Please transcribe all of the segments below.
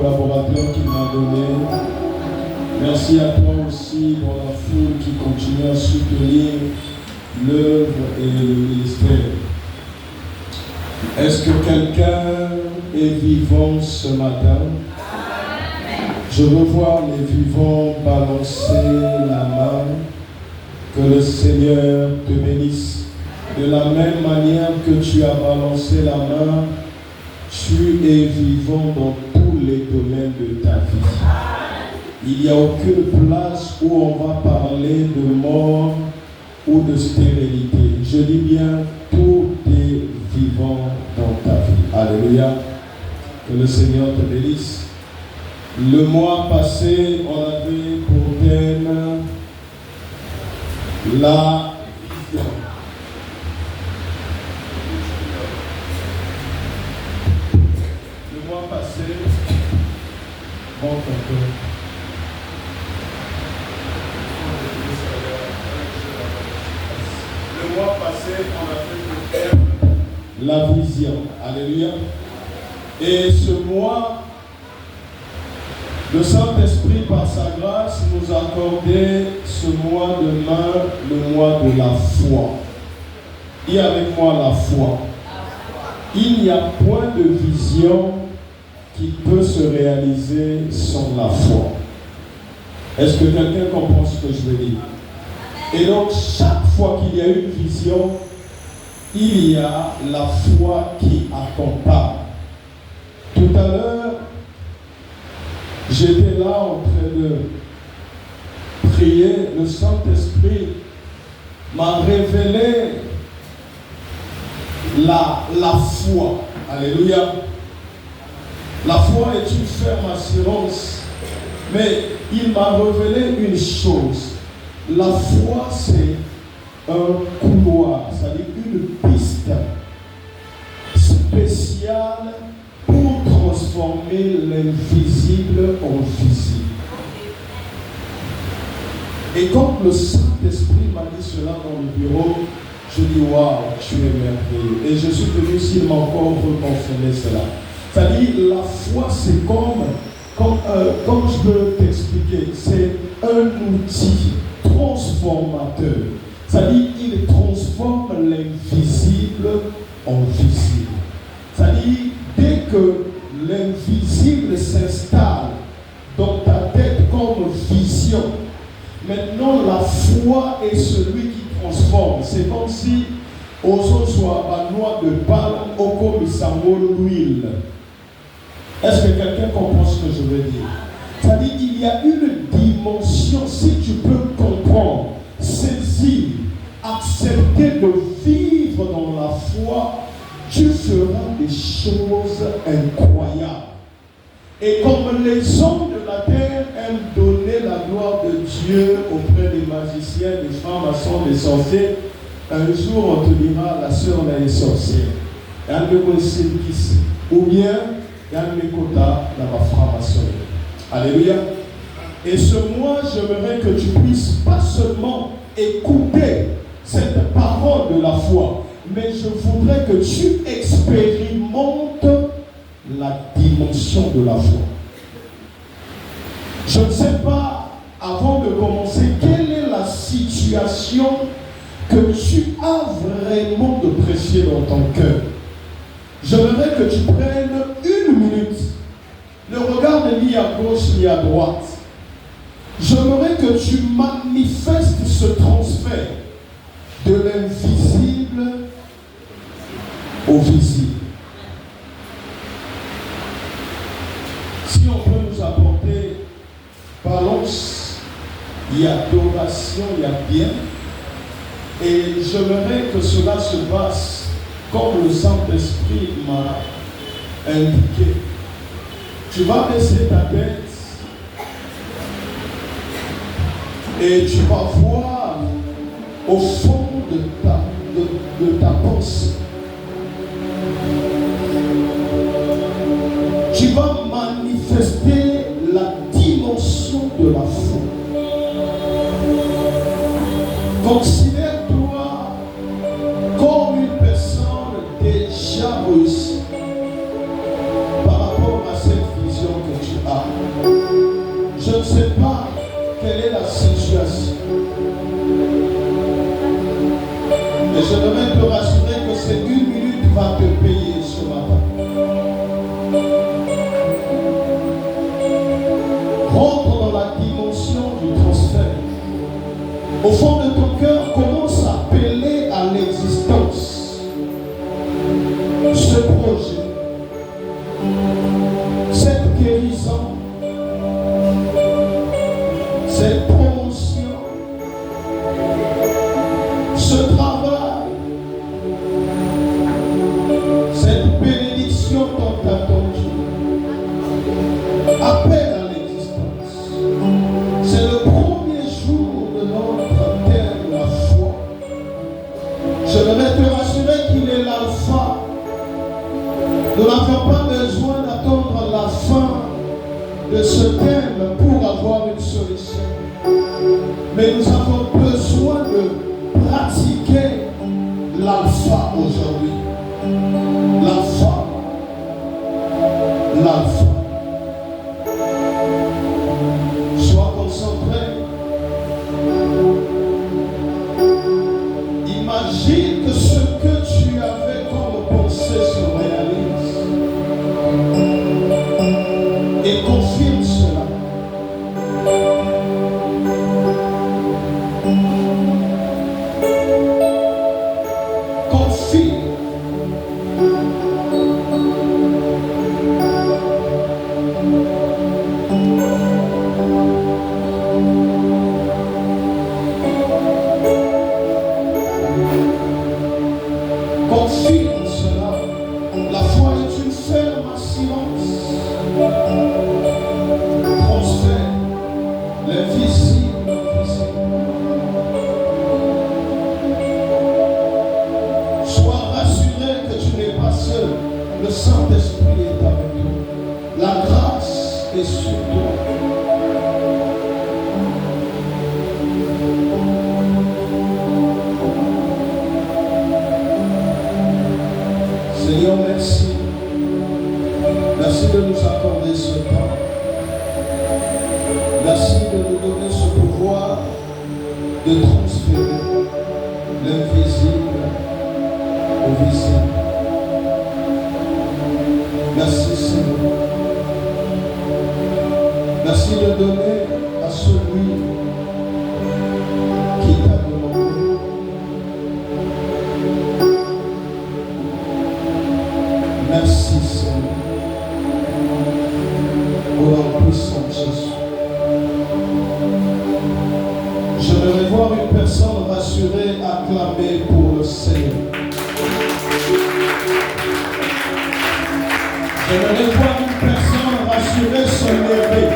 collaborateurs qu'il m'a donnés. Merci à toi aussi dans la foule qui continue à soutenir l'œuvre et le ministère. Est-ce que quelqu'un est vivant ce matin? Je veux voir les vivants balancer la main. Que le Seigneur te bénisse. De la même manière que tu as balancé la main, tu es vivant dans tous les domaines de ta vie. Il n'y a aucune place où on va parler de mort ou de stérilité. Je dis bien, tout est vivant dans ta vie. Alléluia. Que le Seigneur te bénisse. Le mois passé, on avait pour thème la vision. Le mois passé, le mois passé, on a fait le thème la vision. Alléluia. Et ce mois, le Saint-Esprit, par sa grâce, nous a accordé ce mois de mai, le mois de la foi. Dis avec moi la foi. Il n'y a point de vision qui peut se réaliser sans la foi. Est-ce que quelqu'un comprend ce que je veux dire? Et donc, chaque fois qu'il y a une vision, il y a la foi qui accompagne. Tout à l'heure, j'étais là en train de prier. Le Saint-Esprit m'a révélé la foi. Alléluia. La foi est une ferme assurance. Mais il m'a révélé une chose. La foi, c'est un couloir, c'est-à-dire une piste spéciale pour transformer l'invisible en visible. Et quand le Saint-Esprit m'a dit cela dans le bureau, je dis waouh, tu es merveilleux. Et je suis venu s'il m'a encore reconfirmé cela. C'est-à-dire, la foi, c'est comme je peux t'expliquer, c'est un outil transformateur. C'est-à-dire, il transforme l'invisible en visible. C'est-à-dire, dès que l'invisible s'installe dans ta tête comme vision, maintenant la foi est celui qui transforme. C'est comme si aux autres soit un noix de palme au commissaire l'huile. Est-ce que quelqu'un comprend ce que je veux dire? C'est-à-dire qu'il y a une dimension, si tu peux comprendre, saisir, accepter de vivre dans la foi, tu feras des choses incroyables. Et comme les hommes de la terre aiment donner la gloire de Dieu auprès des magiciens, des francs-maçons, des sorciers, un jour on te dira, la sœur là est sorcière. Ou bien, il y a un mécota dans ma franc-maçonnerie. Alléluia. Et ce mois, j'aimerais que tu puisses pas seulement écouter cette parole de la foi, mais je voudrais que tu expérimentes la dimension de la foi. Je ne sais pas, avant de commencer, quelle est la situation que tu as vraiment de précieux dans ton cœur. J'aimerais que tu prennes une minute. Ne regarde ni à gauche ni à droite. J'aimerais que tu manifestes ce transfert de l'invisible au visible. Si on peut nous apporter balance, il y a adoration, il y a bien. Et j'aimerais que cela se passe comme le Saint-Esprit m'a indiqué. Tu vas baisser ta tête et tu vas voir au fond de ta pensée. Tu vas manifester la dimension de la foi. Considère-toi comme une personne déjà réussie par rapport à cette vision que tu as. Je ne sais pas quelle est la situation. Et je voudrais te rassurer que ces 1 minute va te payer ce matin. Rentre dans la dimension du transfert. Au fond de ton cœur, commence à appeler à l'existence ce projet, cette guérison, cette promotion, ce travail, cette bénédiction tant attendue. Appelle à l'existence. C'est le premier jour de notre terre, la foi. Je voudrais te rassurer qu'il est l'alpha. Nous n'avons pas besoin d'attendre la fin de ce thème pour avoir une solution. Mais nous avons besoin de pratiquer l'alpha aujourd'hui. L'alpha. L'alpha. Sois concentré. Imagine que ce que tu avais comme pensée se réalise. Et confirme cela. Confirme. Confirme cela. La foi est une ferme assurance. Transfert l'invisible, l'invisible. Sois rassuré que tu n'es pas seul. Le Saint-Esprit est avec toi. La grâce est sur toi. Seigneur, merci. Merci de nous accorder ce temps. Merci de nous donner ce pouvoir de transférer l'invisible au visible. Merci Seigneur. Merci de donner à celui qui t'a demandé. Merci Seigneur. Au nom puissant de Jésus. Je voudrais voir une personne rassurée acclamer pour le Seigneur. Je voudrais voir une personne rassurée se lever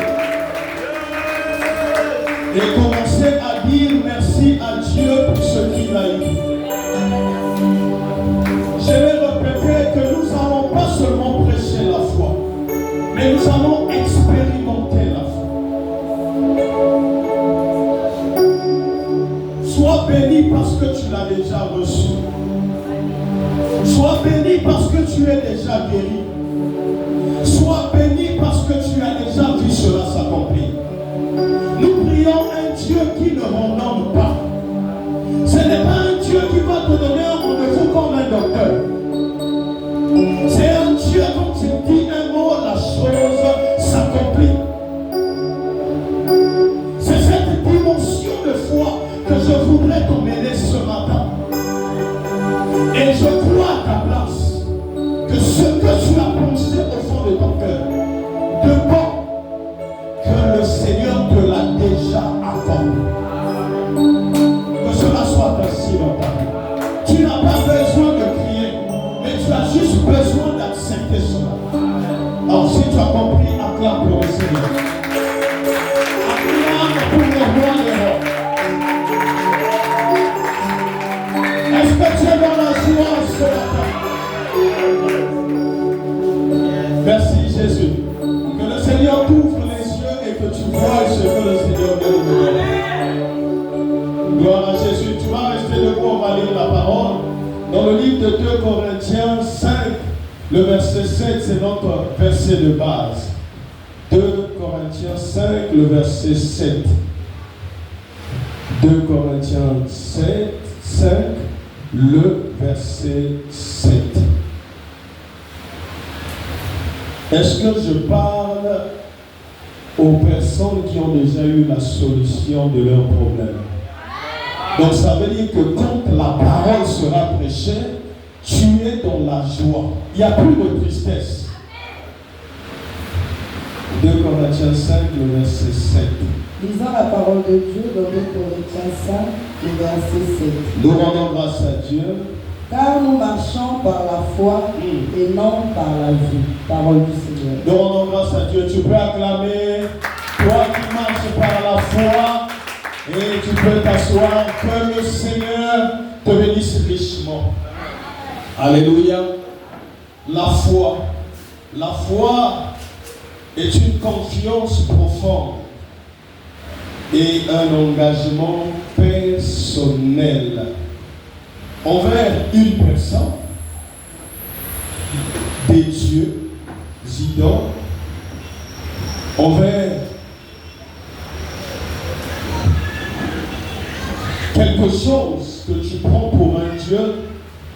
et commencer à dire merci à Dieu pour ce qu'il a eu. Je vais répéter que nous n'allons pas seulement prêcher la foi, mais nous allons expérimenter la foi. Sois béni parce que tu l'as déjà reçu. Sois béni parce que tu es déjà guéri. Sois béni parce que tu as déjà vu cela s'accomplir. Nous prions un Dieu qui ne renomme pas. Ce n'est pas un Dieu qui va te donner un rendez-vous comme un docteur. C'est un Dieu, quand il dit un mot, la chose s'accomplit. C'est cette dimension de foi que je voudrais t'emmener ce matin. Et je crois à ta place que ce que tu as pensé au fond de ton cœur, de bon, que le Seigneur te l'a déjà accordé. Que cela soit ainsi dans ta vie. Tu n'as pas besoin de crier, mais tu as juste besoin d'accepter cela. Alors si tu as compris, acclame pour le Seigneur. Acclame pour le roi des rois. Est-ce que tu es dans la joie ce matin? Merci Jésus. Que le Seigneur t'ouvre les yeux et que tu vois ce que le Seigneur veut nous donner. Gloire à Jésus. Tu vas rester debout, on va lire la parole. Dans le livre de 2 Corinthiens 5, le verset 7, c'est notre verset de base. 2 Corinthiens Corinthiens 5, le verset 7. 2 Corinthiens 5, le verset 7. Est-ce que je parle aux personnes qui ont déjà eu la solution de leurs problèmes? Donc ça veut dire que quand la parole sera prêchée, tu es dans la joie. Il n'y a plus de tristesse. 2 Corinthiens 5, le verset 7. Lisons la parole de Dieu dans 2 Corinthiens 5, le verset 7. Nous rendons grâce à Dieu. Car nous marchons par la foi et non par la vue. Parole du Seigneur. Nous rendons grâce à Dieu. Tu peux acclamer. Toi qui marches par la foi. Et tu peux t'asseoir. Que le Seigneur te bénisse richement. Alléluia. La foi. La foi est une confiance profonde et un engagement personnel envers une personne, des dieux, idoles, envers quelque chose que tu prends pour un Dieu,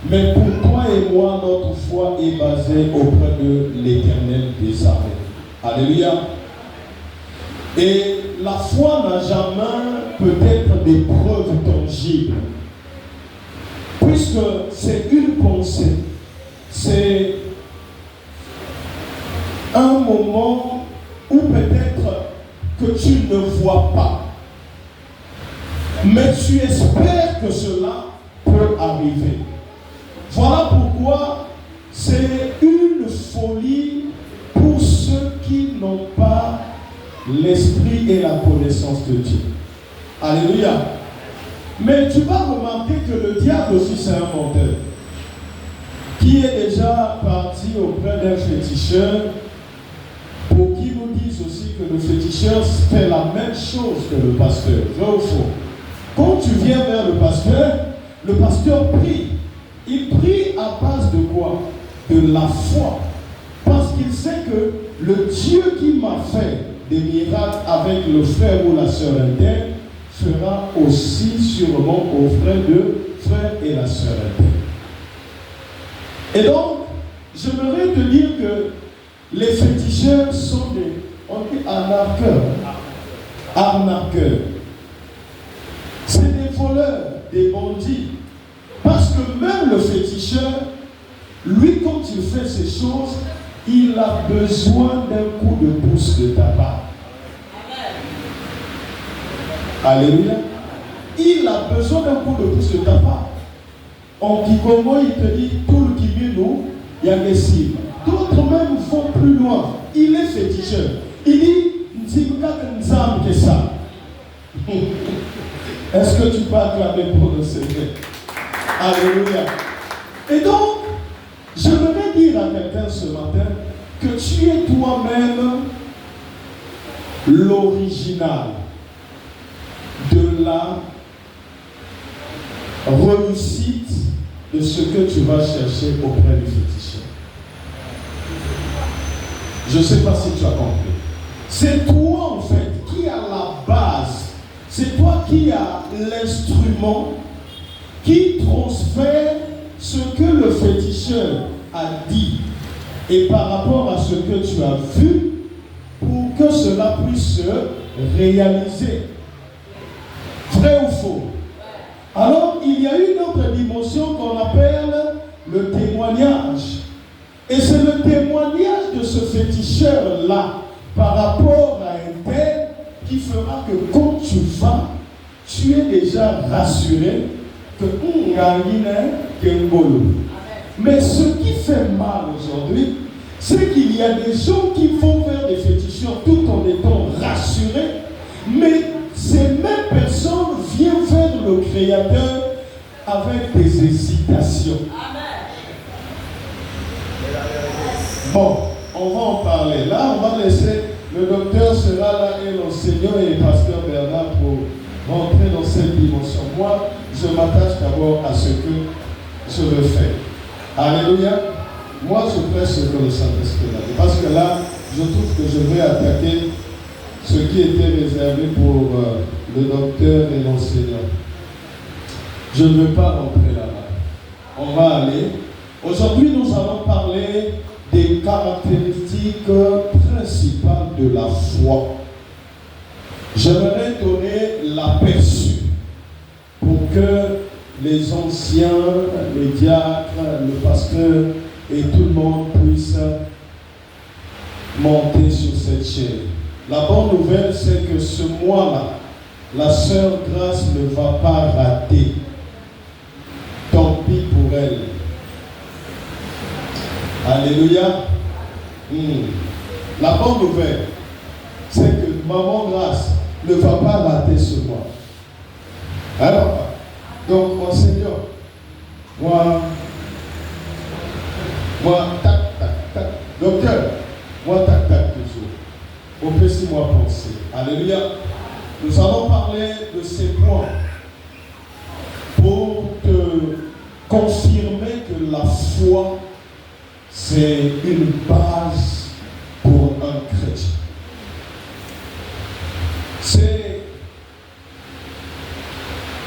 mais pour toi et moi, notre foi est basée auprès de l'Éternel des armées. Alléluia. Et la foi n'a jamais peut-être des preuves tangibles. Puisque c'est une pensée, c'est un moment où peut-être que tu ne vois pas, mais tu espères que cela peut arriver. Voilà pourquoi c'est une folie pour ceux qui n'ont pas l'esprit et la connaissance de Dieu. Alléluia. Mais tu vas remarquer que le diable aussi c'est un menteur qui est déjà parti auprès d'un féticheur pour qu'il nous dise aussi que le féticheur fait la même chose que le pasteur. Vrai ou faux? Quand tu viens vers le pasteur prie. Il prie à base de quoi? De la foi. Parce qu'il sait que le Dieu qui m'a fait des miracles avec le frère ou la sœur interne fera aussi sûrement aux frères et la sœur interne. Et donc, j'aimerais te dire que les féticheurs sont on dit arnaqueurs. C'est des voleurs, des bandits. Parce que même le féticheur, lui, quand il fait ces choses, il a besoin d'un coup de pouce de ta part. Alléluia. Il a besoin d'un coup de pouce de ta part. En Kikomo, il te dit, tout le Kibino, il y a des cibles. D'autres même vont plus loin. Il est féticheur. Il dit, Nzam que ça. Est-ce que tu peux acclamer pour le Seigneur? Alléluia. Et donc, je voudrais dire à quelqu'un ce matin que tu es toi-même l'original de la réussite de ce que tu vas chercher auprès du féticheur. Je ne sais pas si tu as compris. C'est toi en fait qui a la base. C'est toi qui as l'instrument qui transfère ce que le féticheur a dit et par rapport à ce que tu as vu pour que cela puisse se réaliser. Vrai ou faux? Alors, il y a une autre dimension qu'on appelle le témoignage. Et c'est le témoignage de ce féticheur-là par rapport à un tel qui fera que quand tu vas, tu es déjà rassuré que mais ce qui fait mal aujourd'hui, c'est qu'il y a des gens qui vont faire des féticheurs tout en étant rassurés, mais ces mêmes personnes viennent vers le Créateur avec des hésitations. Bon, on va en parler. Là, on va laisser, le docteur sera là et l'enseignant et le pasteur Bernard pour rentrer dans cette dimension. Moi, je m'attache d'abord à ce que je veux faire. Alléluia. Moi, je prêche ce que le Saint-Esprit a dit. Parce que là, je trouve que je vais attaquer ce qui était réservé pour le docteur et l'enseignant. Je ne veux pas rentrer là-bas. On va aller. Aujourd'hui, nous allons parler des caractéristiques principales de la foi. J'aimerais donner l'aperçu pour que les anciens, les diacres, le pasteur et tout le monde puissent monter sur cette chaîne. La bonne nouvelle, c'est que ce mois-là, la sœur Grâce ne va pas rater. Tant pis pour elle. Alléluia. La bonne nouvelle, c'est que Maman Grâce ne va pas rater ce mois. Alors, donc, mon Seigneur, moi, tac, docteur, moi, tac, toujours. On peut si moi penser. Alléluia. Nous allons parler de ces points pour te confirmer que la foi, c'est une base pour un chrétien. C'est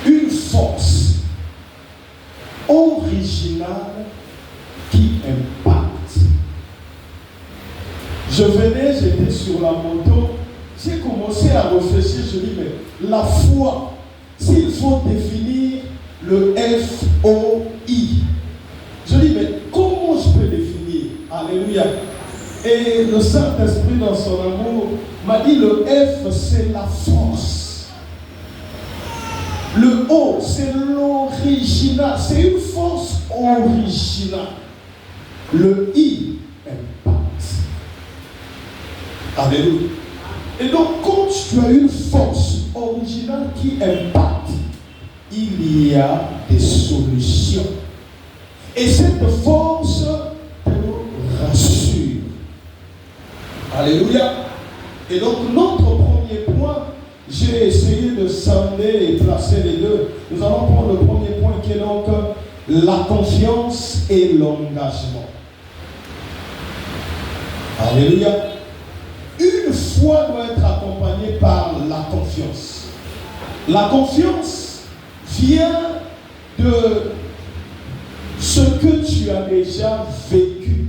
une force originale qui impacte. Je venais, j'étais sur la moto, j'ai commencé à réfléchir, je dis, mais la foi, s'il faut définir le F-O-I, je dis, mais comment je peux définir? Alléluia. Et le Saint-Esprit, dans son amour, m'a dit, le F, c'est la force. Le O, c'est l'original. C'est une force originale. Le I, impact. Alléluia. Et donc, quand tu as une force originale qui impacte, il y a des solutions. Et cette force te rassure. Alléluia. Et donc, notre premier point, j'ai essayé de scinder et placer les deux. Nous allons prendre le premier point qui est donc la confiance et l'engagement. Alléluia. Une foi doit être accompagnée par la confiance. La confiance vient de ce que tu as déjà vécu.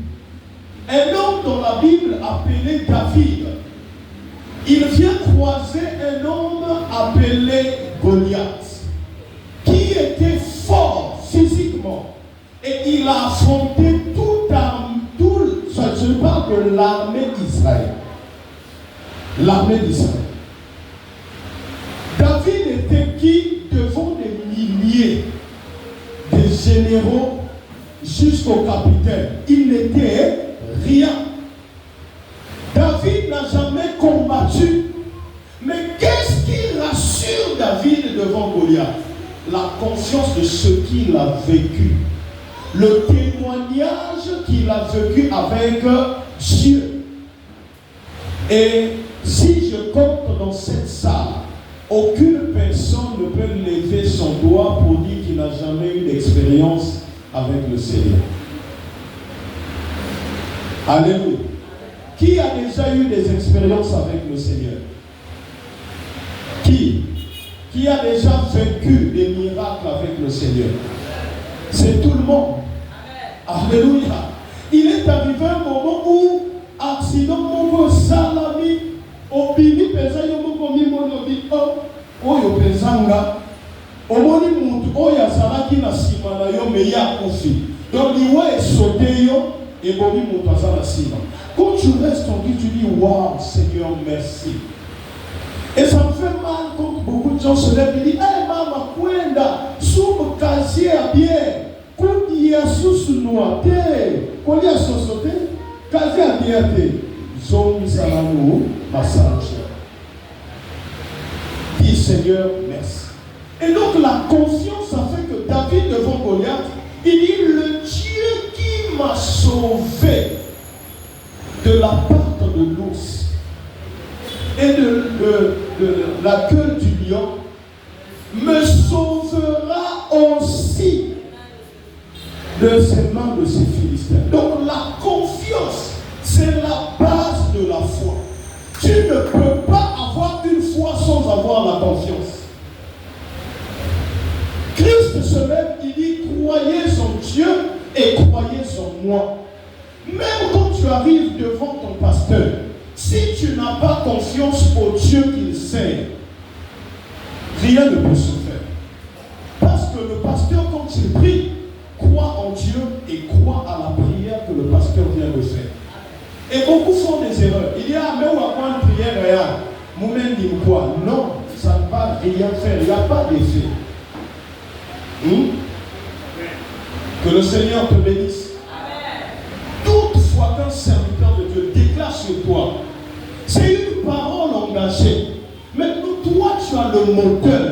Un homme dans la Bible appelé David, il vient croiser un homme appelé Goliath, qui était fort physiquement, et il a affronté je parle de l'armée d'Israël. L'armée d'Israël. David était qui devant des milliers de généraux jusqu'au capitaine. Il n'était rien. David n'a jamais combattu. Mais qu'est-ce qui rassure David devant Goliath? La confiance de ce qu'il a vécu. Le témoignage qu'il a vécu avec Dieu. Et si je compte dans cette salle, aucune personne ne peut lever son doigt pour dire qu'il n'a jamais eu d'expérience avec le Seigneur. Alléluia. Qui a déjà eu des expériences avec le Seigneur? Qui a déjà vécu des miracles avec le Seigneur? C'est tout le monde. Alléluia. Il est arrivé un moment où accident mon salami obini pesa yo moko mi mono bi oyo pezanga omoni mutu oyo azalaki na sima na yo me ya kufi donc liwa esote yo et bomi mutu azala sima. Quand tu restes en Dieu, tu dis waouh Seigneur merci. Et ça me fait mal quand beaucoup de gens se lèvent et disent hey mama kwenda sous casier à bière kuti ya susu noate koli ya sosote casier à bière te zomi salamu massage. Dis Seigneur merci. Et donc la confiance a fait que David devant Goliath, il dit le Dieu qui m'a sauvé de la patte de l'ours et de la queue du lion me sauvera aussi de ses mains de ces Philistins. Donc la confiance, c'est la base de la foi. Tu ne peux pas moi. Même quand tu arrives devant ton pasteur, si tu n'as pas confiance au Dieu qu'il sert, rien ne peut se faire. Parce que le pasteur, quand il prie, croit en Dieu et croit à la prière que le pasteur vient de faire. Et beaucoup font des erreurs. Il y a même une prière réelle. Moment dit quoi? Non, ça ne va rien faire. Il n'y a pas d'effet. Que le Seigneur te bénisse. Toutefois qu'un serviteur de Dieu déclare sur toi, c'est une parole engagée. Maintenant, toi, tu as le moteur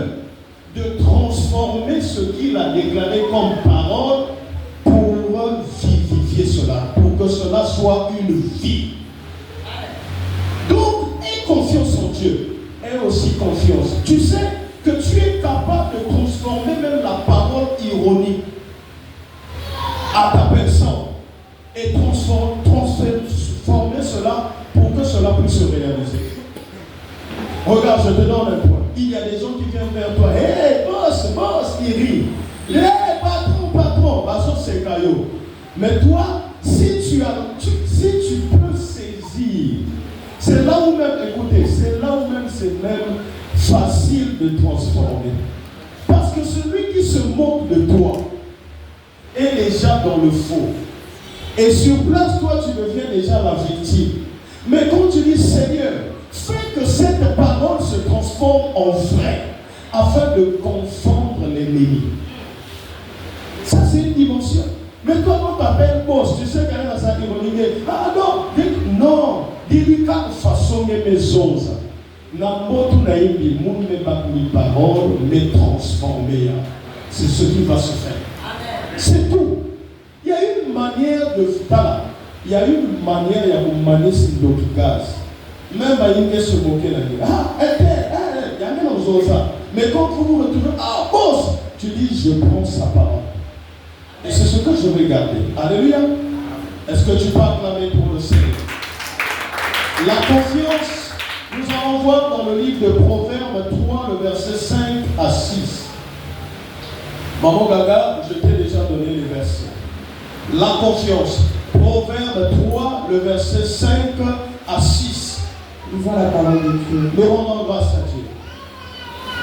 de transformer ce qu'il a déclaré comme parole pour vivifier cela, pour que cela soit une vie. Donc, aie confiance en Dieu, aie aussi confiance. Tu sais que tu es capable de transformer même la parole ironique à ta personne et transformer cela pour que cela puisse se réaliser. Regarde, je te donne un point. Il y a des gens qui viennent vers toi. Hey, boss, ils rient. Hey, patron, c'est caillou. Mais toi, si tu peux saisir, c'est là où même, écoutez, c'est là où même c'est même facile de transformer. Parce que celui qui se moque de toi est déjà dans le faux. Et sur place, toi, tu deviens déjà la victime. Mais quand tu dis Seigneur, fais que cette parole se transforme en vrai, afin de confondre l'ennemi. Ça, c'est une dimension. Mais quand on t'appelle boss, tu sais qu'il y a ça ironique. Ah non, dis-lui qu'à façon de mes onzes. Parole, mais transformer. C'est ce qui va se faire. C'est tout. Il y a une manière de faire. Il y a une manière de manier ce gaz. Même il y a se moquer là. Il y a même ça. Mais quand vous vous retrouvez, ah boss, tu dis je prends sa parole. Et c'est ce que je vais garder. Alléluia. Est-ce que tu peux acclamer pour le Seigneur? La confiance, nous allons voir dans le livre de Proverbes 3, le verset 5 à 6. Maman Gaga, je t'ai déjà donné les versets. La confiance. Proverbe 3, le verset 5 à 6. Lisons la parole de Dieu. Nous rendons grâce à Dieu.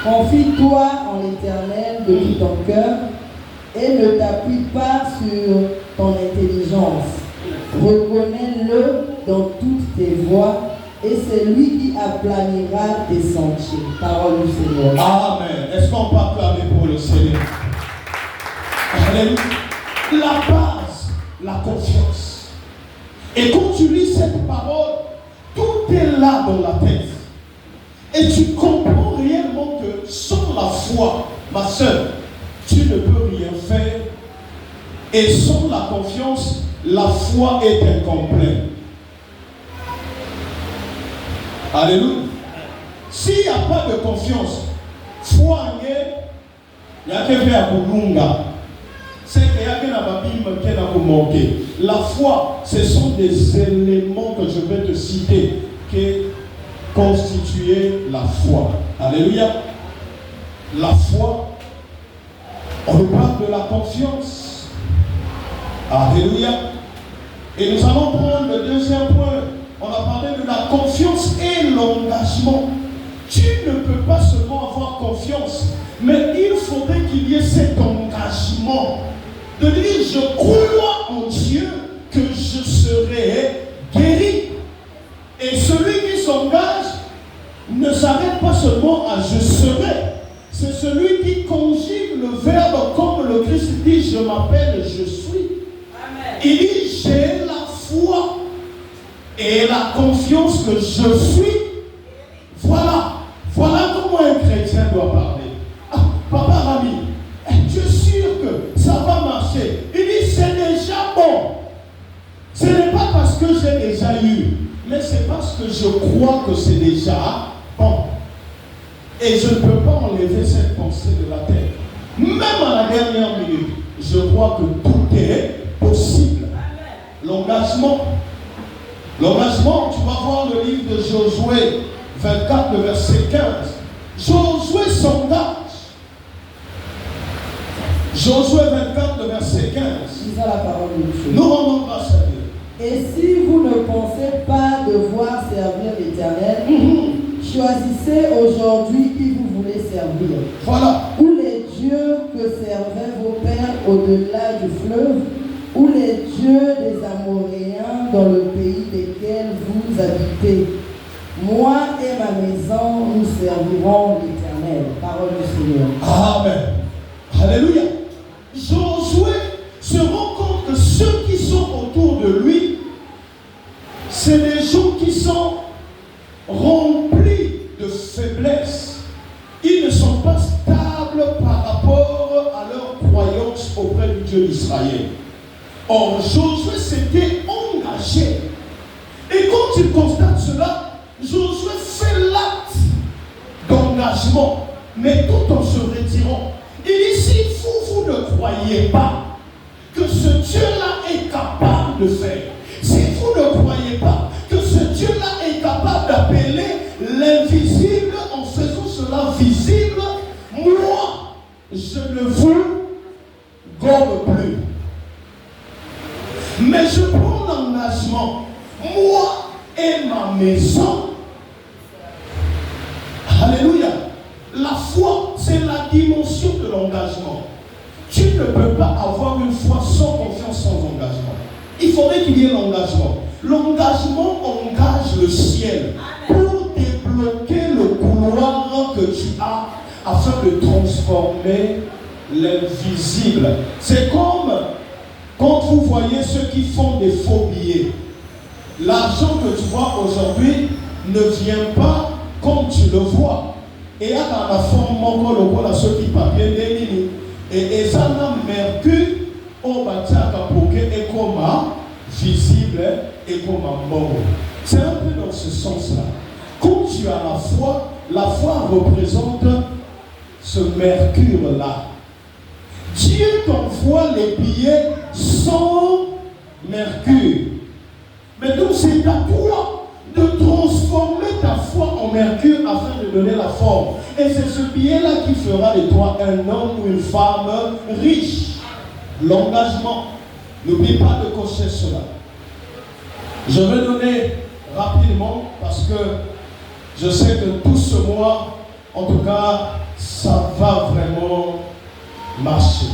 Confie-toi en l'Éternel de tout ton cœur et ne t'appuie pas sur ton intelligence. Reconnais-le dans toutes tes voies et c'est lui qui aplanira tes sentiers. Parole du Seigneur. Amen. Est-ce qu'on peut acclamer pour le Seigneur? Amen. La base, la confiance. Et quand tu lis cette parole, tout est là dans la tête. Et tu comprends réellement que sans la foi, ma soeur, tu ne peux rien faire. Et sans la confiance, la foi est incomplète. Alléluia. S'il n'y a pas de confiance, foi, il y a quelqu'un à Boulunga. C'est qu'il y a quelqu'un à manquer. La foi, ce sont des éléments que je vais te citer qui constituent la foi. Alléluia. La foi, on parle de la confiance. Alléluia. Et nous allons prendre le deuxième point. On a parlé de la confiance et l'engagement. Tu ne peux pas seulement avoir confiance, mais il faudrait qu'il y ait cet engagement de dire je crois en Dieu que je serai guéri. Et celui qui s'engage ne s'arrête pas seulement à je serai. C'est celui qui conjugue le verbe comme le Christ dit je m'appelle, je suis. Amen. Il dit j'ai la foi et la confiance que je suis. Voilà comment un chrétien doit parler. Ah, Papa Rami, tu es sûr que ça va marcher? Il dit c'est déjà bon. Ce n'est pas parce que j'ai déjà eu, mais c'est parce que je crois que c'est déjà bon. Et je ne peux pas enlever cette pensée de la tête. Même à la dernière minute, je crois que tout est possible. L'engagement, tu vas voir le livre de Josué 24, le verset 15. Josué s'engage. Josué 24, le verset 15. disant la parole de Dieu. Nous rendons grâce à Dieu. Et si vous ne pensez pas devoir servir l'Éternel, choisissez aujourd'hui qui vous voulez servir. Voilà. Ou les dieux que servaient vos pères au-delà du fleuve, ou les dieux des Amoréens dans le pays desquels vous habitez. Moi et ma maison, nous servirons l'Éternel. Parole du Seigneur. Amen. Alléluia. Josué se rend compte que ceux qui sont autour de lui, c'est des gens qui sont remplis de faiblesse. Ils ne sont pas stables par rapport à leur croyance auprès du Dieu d'Israël. Or, Josué s'était engagé. Et quand il constate cela, Josué fait l'acte d'engagement, mais tout en se retirant. Il dit, si vous ne croyez pas que ce Dieu-là est capable de faire, si vous ne croyez pas que ce Dieu-là est capable d'appeler l'invisible en faisant cela visible, moi, je ne vous gomme plus. Mais je prends l'engagement, moi et ma maison. Alléluia. La foi, c'est la dimension de l'engagement. Tu ne peux pas avoir une foi sans confiance, sans engagement. Il faudrait qu'il y ait l'engagement. L'engagement engage le ciel pour débloquer le couloir que tu as afin de transformer l'invisible. C'est comme quand vous voyez ceux qui font des faux billets. L'argent que tu vois aujourd'hui ne vient pas comme tu le vois. Et il y a dans la forme mon ceux qui papier et ça n'a mercure au bâtiment et comme visible et comme mort. C'est un peu dans ce sens-là. Quand tu as la foi représente ce mercure-là. Dieu t'envoie les billets sans mercure. Mais donc c'est à toi de transformer ta foi en mercure afin de donner la forme. Et c'est ce billet-là qui fera de toi un homme ou une femme riche. L'engagement. N'oublie pas de cocher cela. Je vais donner rapidement parce que je sais que tout ce mois, en tout cas, ça va vraiment marcher.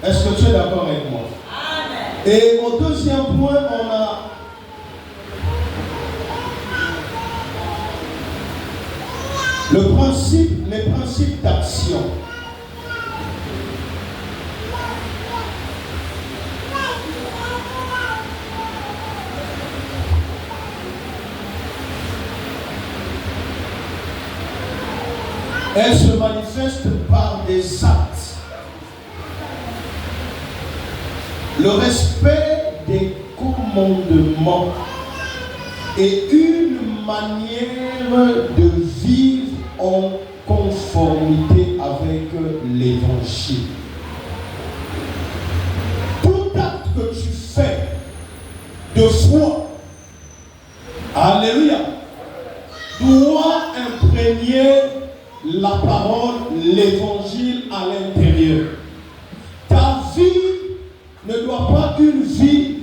Est-ce que tu es d'accord avec moi? Amen. Et au deuxième point, on a les principes d'action. Elle se manifeste par des actes. Le respect des commandements est une manière de vivre en conformité avec l'évangile. Tout acte que tu fais de foi, alléluia, doit imprégner la parole, l'évangile à l'intérieur. Ta vie ne doit pas être une vie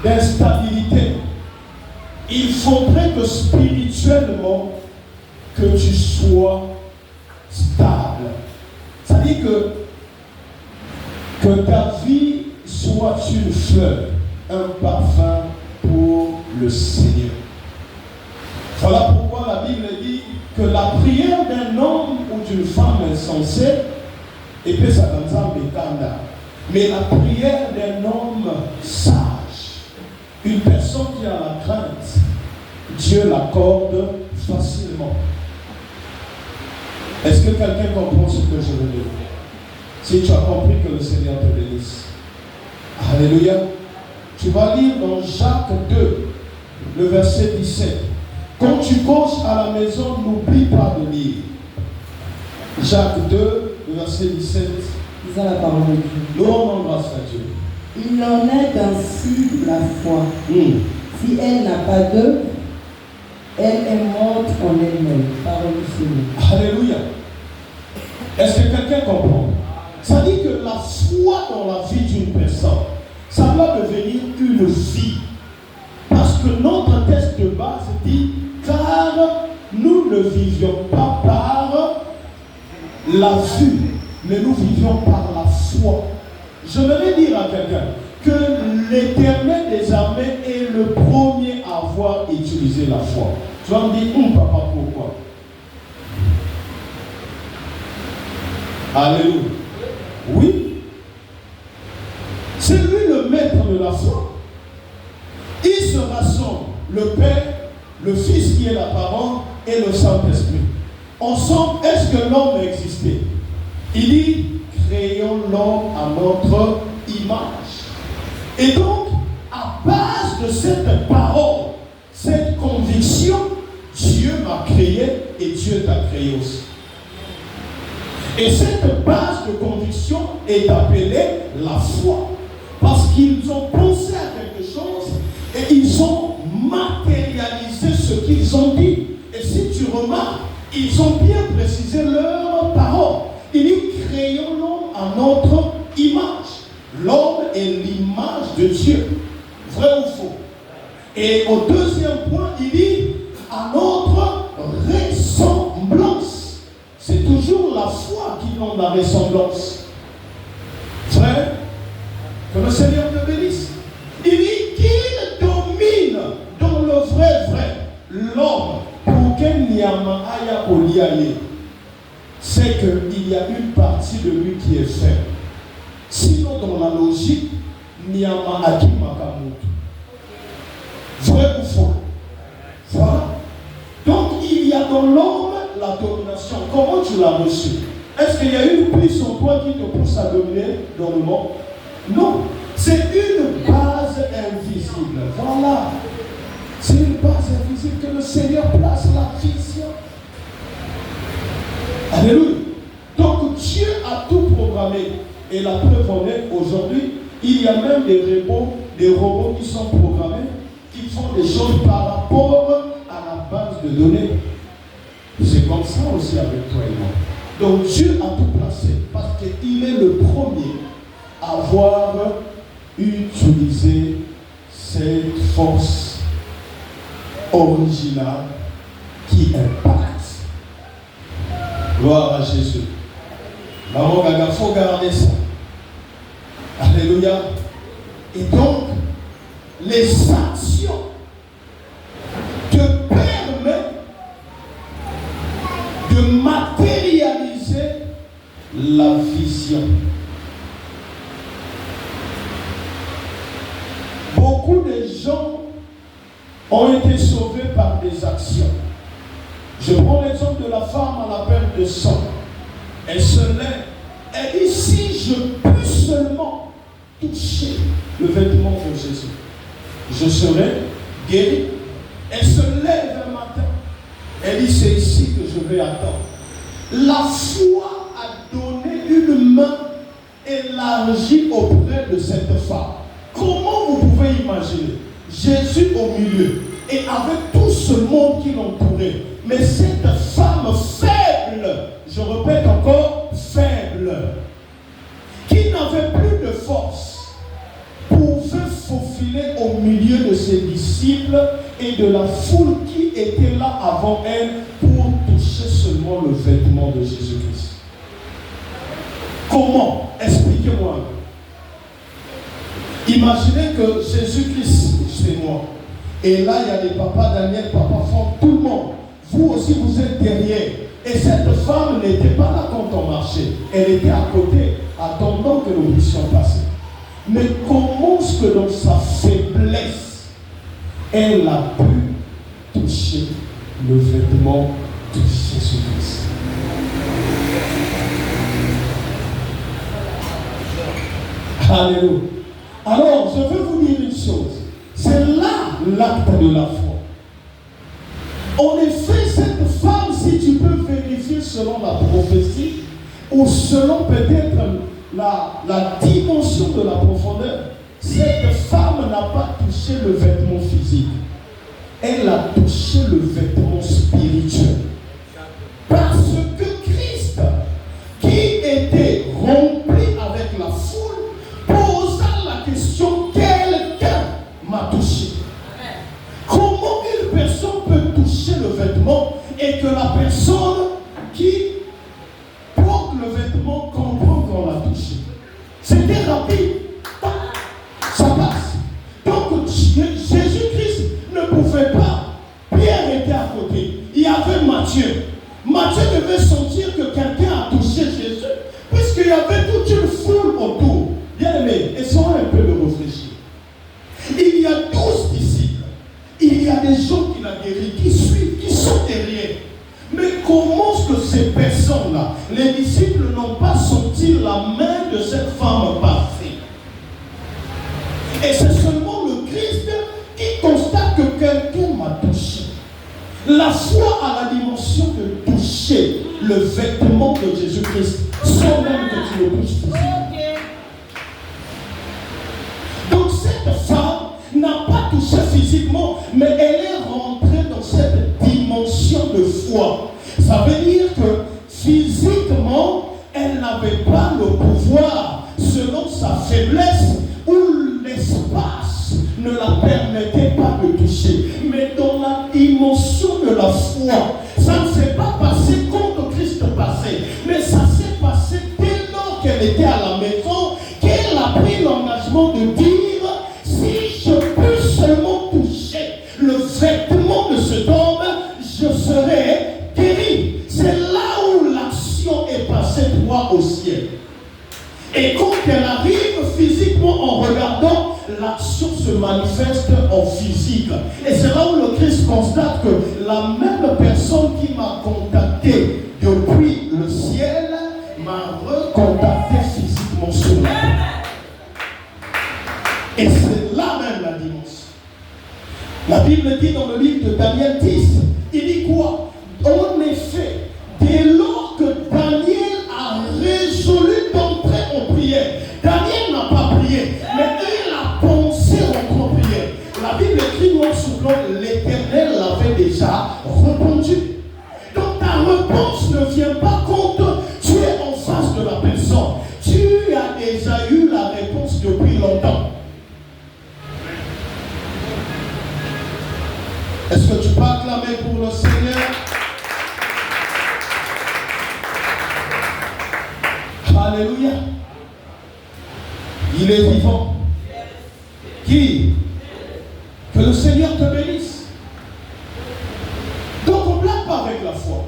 d'instabilité. Il faudrait que spirituellement que tu sois stable. C'est-à-dire que ta vie soit une fleur, un parfum pour le Seigneur. Voilà pourquoi la Bible dit que la prière d'un homme ou d'une femme insensée, et puis ça donne ça mais la prière d'un homme sage, une personne qui a la crainte, Dieu l'accorde facilement. Est-ce que quelqu'un comprend ce que je veux dire? Si tu as compris, que le Seigneur te bénisse. Alléluia. Tu vas lire dans Jacques 2, le verset 17. Quand tu couches à la maison, n'oublie pas de lire. Jacques 2, le verset 17. Disons la parole de Dieu. Nous rendons grâce à Dieu. Il en est ainsi la foi. Si elle n'a pas d'œuvre, elle est morte en elle-même. Parole du Seigneur. Alléluia. Est-ce que quelqu'un comprend? Ça dit que la foi dans la vie d'une personne, ça doit devenir une vie. Parce que notre texte de base dit, car nous ne vivions pas par la vue, mais nous vivions par la foi. Je voudrais dire à quelqu'un que l'Éternel des armées est le premier à avoir utilisé la foi. Tu vas me dire, papa, pourquoi? Alléluia. Oui. C'est lui le maître de la foi. Il se rassemble, le Père, le Fils qui est la parole et le Saint-Esprit. Ensemble, est-ce que l'homme a existé? Il dit, créons l'homme à notre image. Et donc, à base de cette parole, cette conviction, Dieu m'a créé et Dieu t'a créé aussi. Et cette base de conviction est appelée la foi. Parce qu'ils ont pensé à quelque chose et ils ont matérialisé ce qu'ils ont dit. Et si tu remarques, ils ont bien précisé leur parole. Il dit, créons l'homme à notre image. L'homme est l'image de Dieu. Vrai ou faux? Et au deuxième point, il dit, à notre ressemblance. C'est toujours la foi qui donne la ressemblance. Frère, que le Seigneur te bénisse. Il dit qu'il domine dans le vrai. L'homme, pour qu'il n'y a pas de c'est qu'il y a une partie de lui qui est faible. Sinon, dans la logique, Niyama Aki Makamutu. Vrai ou faux? Voilà. Donc, il y a dans l'homme la domination. Comment tu l'as reçu? Est-ce qu'il y a une puissance en toi qui te pousse à dominer dans le monde? Non. C'est une base invisible. Voilà. C'est une base invisible que le Seigneur place la vision. Alléluia. Donc Dieu a tout programmé. Et la preuve en est, aujourd'hui, il y a même des robots qui sont programmés, qui font des choses par rapport à la base de données. C'est comme ça aussi avec toi et moi. Donc Dieu a tout placé parce qu'il est le premier à avoir utilisé cette force originale qui impacte. Gloire à Jésus. Maman Gaga, il faut garder ça. Alléluia. Et donc, les actions te permettent de matérialiser la vision. Beaucoup de gens ont été sauvés par des actions. Je prends l'exemple de la femme à la perte de sang. Elle se lève. Elle dit, si je peux seulement toucher le vêtement de Jésus, je serai guéri. Elle se lève un matin. Elle dit, c'est ici que je vais attendre. La foi a donné une main élargie auprès de cette femme. Comment vous pouvez imaginer Jésus au milieu et avec tout ce monde qui l'entourait, mais cette femme faible, je répète encore, faible, qui n'avait plus de force, pouvait faufiler au milieu de ses disciples et de la foule qui était là avant elle pour toucher seulement le vêtement de Jésus-Christ. Comment? Expliquez-moi. Imaginez que Jésus-Christ, c'est moi. Et là, il y a des papas Daniel, papa Franck, tout le monde. Vous aussi, vous êtes derrière. Et cette femme n'était pas là quand on marchait. Elle était à côté, attendant que nous puissions passer. Mais comment est-ce que dans sa faiblesse, elle a pu toucher le vêtement de Jésus-Christ? Alléluia. Alors, je veux vous dire une chose. C'est là l'acte de la foi. En effet, cette femme, si tu peux vérifier selon la prophétie, ou selon peut-être la dimension de la profondeur, cette femme n'a pas touché le vêtement physique. Elle a touché le vêtement spirituel. Parce que Christ, qui que la personne qui porte le vêtement comprend qu'on l'a touché. C'était rapide. Ça passe. Donc Jésus-Christ ne pouvait pas. Pierre était à côté. Il y avait Matthieu. Matthieu devait sentir que quelqu'un a touché Jésus, puisqu'il y avait toute une foule autour. Bien aimé, essayons un peu de réfléchir. Il y a 12 disciples. Il y a des gens qui l'ont guéri, qui suivent, qui sont derrière. Mais comment est-ce que ces personnes-là, les disciples n'ont pas senti la main de cette femme parfaite? Et c'est seulement le Christ qui constate que quelqu'un m'a touché. La foi a la dimension de toucher le vêtement de Jésus-Christ sans même que tu le touches physiquement. Donc cette femme n'a pas touché physiquement, mais elle est rentrée dans cette dimension de foi. Ça veut dire que physiquement, elle n'avait pas le pouvoir selon sa faiblesse ou l'espace ne la permettait pas de toucher. Mais dans la dimension de la foi, ça ne s'est pas passé quand le Christ passait, mais ça s'est passé dès lors qu'elle était à la maison, qu'elle a pris l'engagement de dire, si je peux seulement toucher le vêtement de cet homme, je serai guéri. C'est là où l'action est passée droit au ciel. Et quand elle arrive physiquement en regardant, l'action se manifeste en physique. Et c'est là où le Christ constate que la même personne qui m'a contacté depuis le ciel m'a recontacté physiquement sur la terre. Et c'est là même la dimension. La Bible dit dans le livre de Daniel 10, il dit quoi? En effet, dès lors que Daniel a résolu d'entrer en prière, Daniel n'a pas prié, mais il a pensé en prière. La Bible écrit noir sur blanc, l'Éternel l'avait déjà répondu. Donc ta réponse ne vient pas quand tu es en face de la personne. Tu as déjà eu la réponse depuis longtemps. Est-ce que tu peux acclamer pour le Seigneur? Alléluia. Il est vivant. Qui? Que le Seigneur te bénisse. Donc on ne blague pas avec la foi.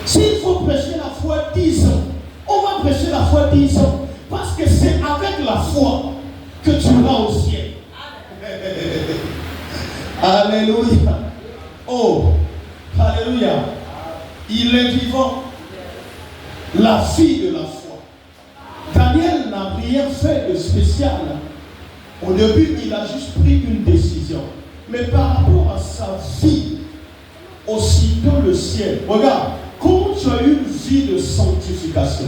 S'il faut prêcher la foi 10 ans, on va prêcher la foi 10 ans. Parce que c'est avec la foi que tu vas au ciel. Alléluia. Oh, alléluia. Il est vivant. La fille de la foi. Daniel n'a rien fait de spécial. Au début, il a juste pris une décision. Mais par rapport à sa vie, aussitôt le ciel. Regarde, quand tu as une vie de sanctification,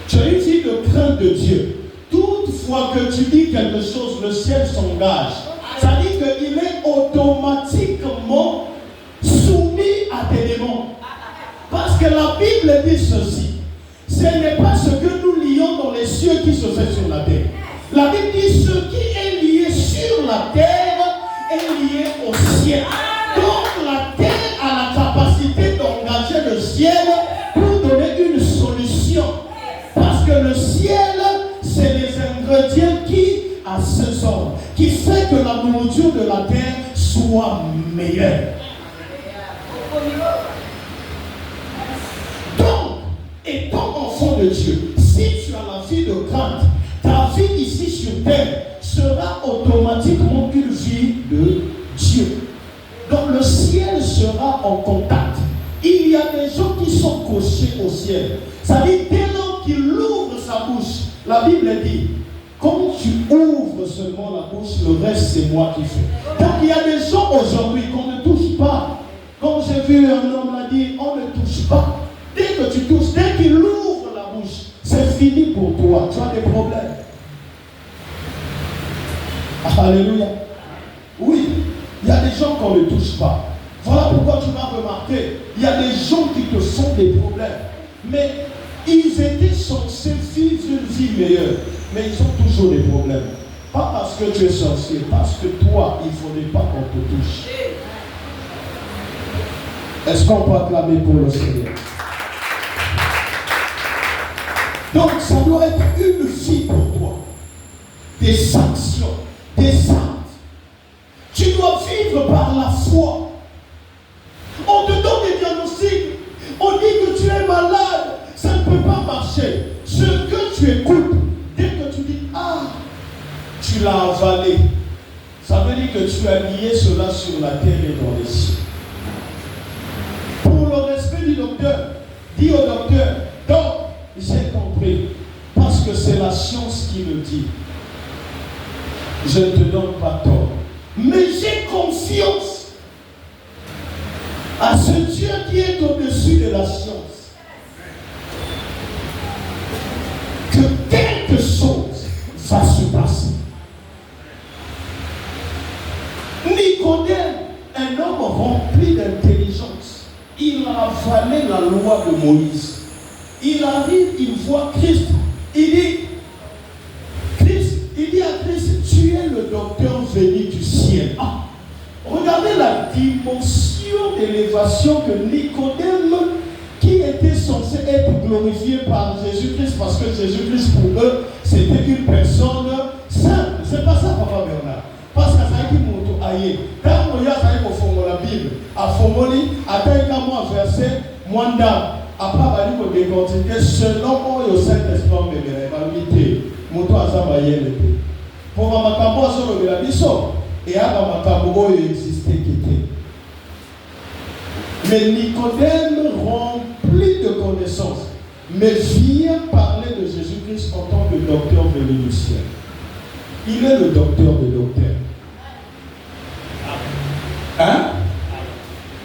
tu as une vie de crainte de Dieu, toutefois que tu dis quelque chose, le ciel s'engage. Ça dit qu'il est automatiquement soumis à tes démons. Parce que la Bible dit ceci. Ce n'est pas ce que nous lions dans les cieux qui se fait sur la terre. La Bible dit ce qui est lié sur la terre est lié au ciel. Donc la terre a la capacité d'engager le ciel pour donner une solution. Parce que le ciel, c'est les ingrédients qui assaisonnent, qui fait que la nourriture de la terre soit meilleure. Donc, étant enfant de Dieu, si tu as la vie de crainte, ta vie ici sur terre sera automatiquement une vie de Dieu. Donc le ciel sera en contact. Il y a des gens qui sont cochés au ciel. Ça dit, dès lors qu'il ouvre sa bouche, la Bible dit, quand tu ouvres seulement la bouche, le reste c'est moi qui fais. Donc il y a des gens aujourd'hui qu'on ne touche pas. Comme j'ai vu un homme l'a dit, on ne touche pas. Dès que tu touches, dès qu'il ouvre la bouche, c'est fini pour toi. Tu as des problèmes. Alléluia. Oui, il y a des gens qu'on ne touche pas. Voilà pourquoi tu m'as remarqué. Il y a des gens qui te font des problèmes. Mais ils étaient censés vivre une vie meilleure. Mais ils ont toujours des problèmes. Pas parce que tu es sorcier, parce que toi, il ne faudrait pas qu'on te touche. Est-ce qu'on peut acclamer pour le Seigneur? Donc, ça doit être une vie pour toi. Des actions, des actes. Tu dois vivre par la foi. On te donne des diagnostics. On dit que tu es malade. Ça ne peut pas marcher. Ce que tu écoutes, dès que tu dis, ah, tu l'as avalé. Ça veut dire que tu as lié cela sur la terre et dans les cieux. Pour le respect du docteur, dis au docteur, donc, j'ai compris. Parce que c'est la science qui le dit. Je ne te donne pas tort. Mais j'ai confiance à ce Dieu qui est au-dessus de la science. Que quelque chose va se passer. Nicodème, un homme rempli d'intelligence, il a avalé la loi de Moïse. Il arrive, il voit Christ. Il dit à Christ, tu es le docteur venu du ciel. Ah, regardez la dimension d'élévation que Nicodème, qui était censé être glorifié par Jésus-Christ, parce que Jésus-Christ pour eux, c'était une personne simple. C'est pas ça, Papa Bernard. Parce que ça a été mon aïe. Quand on y a la Bible, à Fomoli, à Taïkamo, verset, Mwanda. Après, on va décortiquer selon le Saint-Esprit, moto azaba yele pour makambo solo la biso et aba makambo existait qui était. Mais Nicodème, rempli de connaissances, mais vient parler de Jésus-Christ en tant que docteur venu du ciel. Il est le docteur des docteurs. Hein?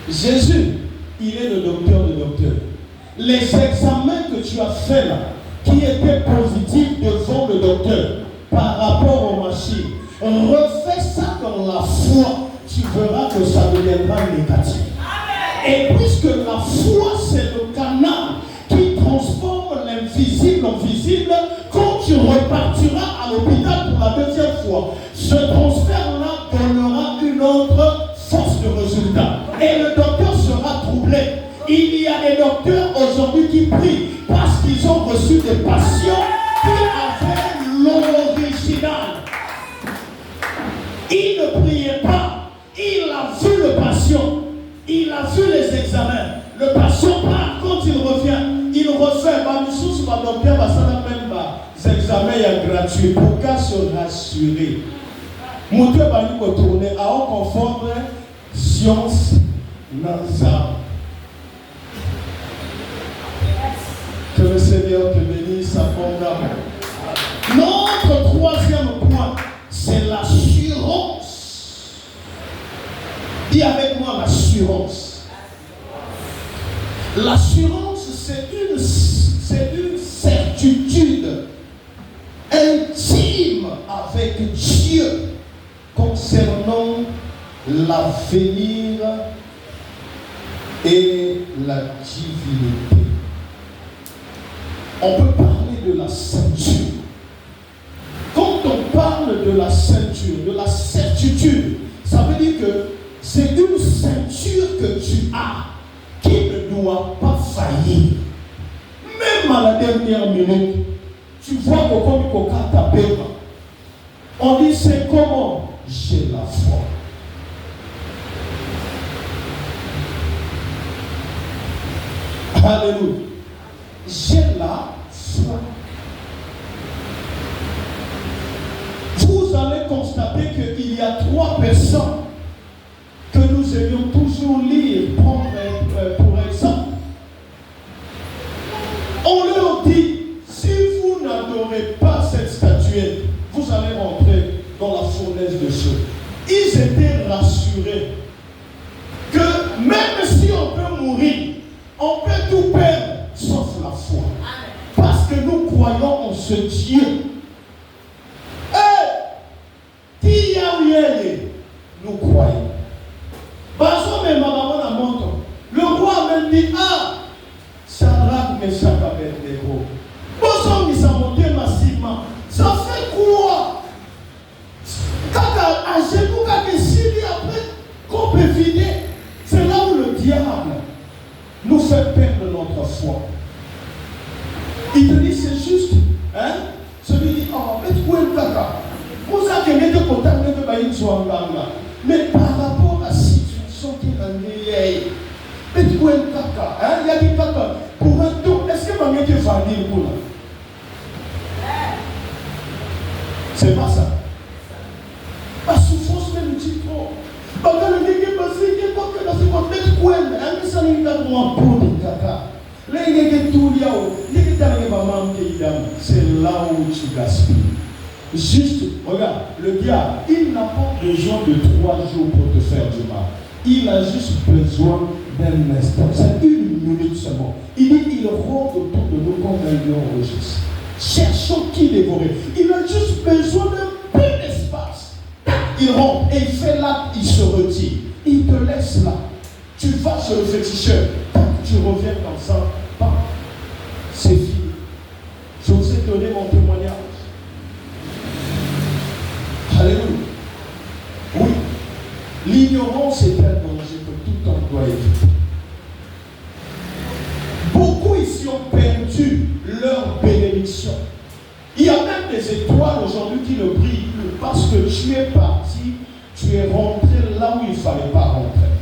Jésus, il est le docteur des docteurs. Les examens que tu as faits là, qui étaient positifs devant le docteur par rapport aux machines, refais ça dans la foi, tu verras que ça deviendra négatif. Et puisque la foi c'est le canal qui transforme l'invisible en visible, quand tu repartiras à l'hôpital pour la deuxième fois, ce transfert-là donnera une autre force de résultat. Et le docteur sera troublé. Il y a des docteurs aujourd'hui qui prient parce qu'ils ont reçu des patients qui avaient l'original. Il ne priait pas. Il a vu le patient. Il a vu les examens. Le patient part. Quand il revient, il refait. Sous ma docteur, ça n'a même pas. Ces examens sont gratuits. Pour qu'à se rassurer. Mon Dieu va nous retourner à un confort science NASA. Que le Seigneur te bénisse abondamment. Notre troisième point, c'est l'assurance. Dis avec moi l'assurance. L'assurance, c'est une certitude intime avec Dieu concernant l'avenir et la divinité. On peut parler de la ceinture. Quand on parle de la ceinture, de la certitude, ça veut dire que c'est une ceinture que tu as qui ne doit pas faillir. Même à la dernière minute, tu vois que on dit c'est comment? J'ai la foi. Alléluia. J'ai la foi. Vous allez constater qu'il y a 3 personnes que nous aimions toujours lire, prendre pour exemple. On leur dit, si vous n'adorez pas cette statuette, vous allez rentrer dans la fournaise de feu. Ils étaient rassurés que même si on peut mourir, on peut tout perdre, sauf la foi. Parce que nous croyons en ce Dieu. Nous croyons. Le roi a même dit, ah, Shadrach, Meshach, Abednego. Ils sont montés massivement. Ça fait quoi? À genoux, après, qu'on peut vider. C'est là où le diable foi. Il te dit, c'est juste, hein? Celui dit, oh, mais tu es caca. Vous avez de contact de Baïn Swanganga. Mais par rapport à la situation qui est en vieille, mais tu es caca. Hein? Il y a des caca. Pour un tour, est-ce que ma mère te va dire pour là? C'est pas ça. La souffrance même dit trop. Parce que le nez est passé, il est pas que dans ce contexte, il y a un salut dans mon pot de caca. Là, il y a tout là-haut. Il y a des mamans qui dame. C'est là où tu gaspilles. Juste, regarde, le diable, il n'a pas besoin de 3 jours pour te faire du mal. Il a juste besoin d'un instant. C'est 1 minute seulement. Il dit, il rôde autour de nous comme un lion registre. Cherchons qui dévorer. Il a juste besoin d'un peu d'espace. Il rentre et il fait l'acte, il se retire. Il te laisse là. Tu vas sur le féticheur. Tu reviens comme ça. C'est fini. Je vous ai donné mon témoignage. Alléluia. Oui. L'ignorance est un danger que tout homme doit éviter. Beaucoup ici ont perdu leur bénédiction. Il y a même des étoiles aujourd'hui qui ne brillent plus parce que tu es parti, tu es rentré là où il ne fallait pas rentrer.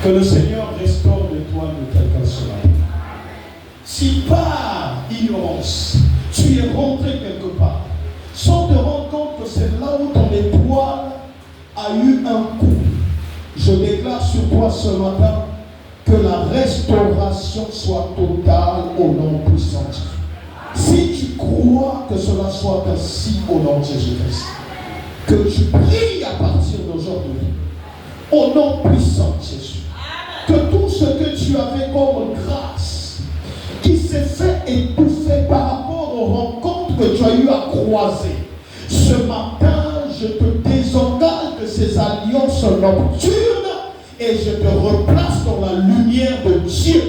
Que le Seigneur restaure l'étoile de quelqu'un ce matin. Si par ignorance, tu es rentré quelque part, sans te rendre compte que c'est là où ton étoile a eu un coup, je déclare sur toi ce matin que la restauration soit totale au nom puissant de Jésus. Si tu crois que cela soit ainsi au nom de Jésus-Christ, que tu pries à partir d'aujourd'hui, au nom puissant de Jésus, que tout ce que tu avais comme grâce, qui s'est fait étouffer par rapport aux rencontres que tu as eu à croiser, ce matin, je te désengage de ces alliances nocturnes et je te replace dans la lumière de Dieu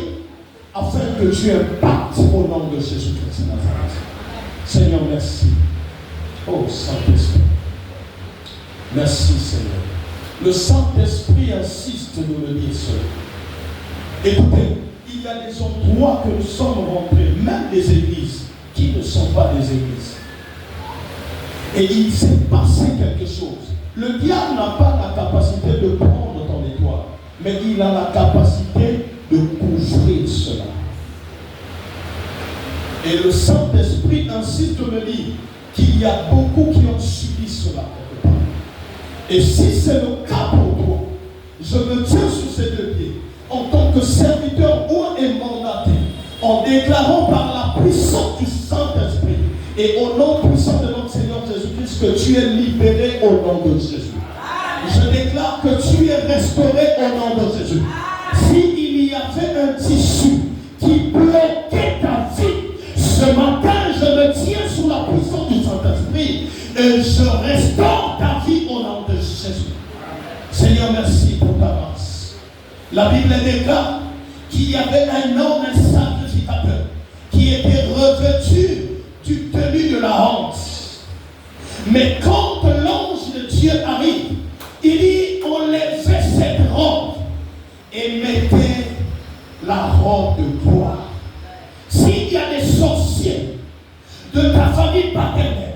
afin que tu impactes au nom de Jésus-Christ de Nazareth. Seigneur, merci. Oh Saint-Esprit. Merci Seigneur. Le Saint-Esprit insiste de nous le dire cela. Écoutez, il y a des endroits que nous sommes rentrés, même des églises qui ne sont pas des églises. Et il s'est passé quelque chose. Le diable n'a pas la capacité de prendre ton étoile, mais il a la capacité de couvrir cela. Et le Saint-Esprit insiste de me dire qu'il y a beaucoup qui ont subi cela quelque part. Et si c'est le cas pour toi, je me tiens sur ces 2 pieds en tant que serviteur ou et mandaté, en déclarant par la puissance du Saint-Esprit et au nom puissant de notre Seigneur Jésus-Christ que tu es libéré au nom de Jésus. Je déclare que tu es restauré au nom de Jésus. S'il y avait un tissu qui bloquait ta vie, ce matin je me tiens sous la puissance du Saint-Esprit et je restaure ta vie au nom de Jésus. Seigneur, merci pour ta grâce. La Bible déclare qu'il y avait un homme, un sacrificateur, qui était revêtu du tenue de la honte. Mais quand l'ange de Dieu arrive, il dit enlevez cette robe et mettez la robe de gloire. S'il y a des sorciers de ta famille paternelle,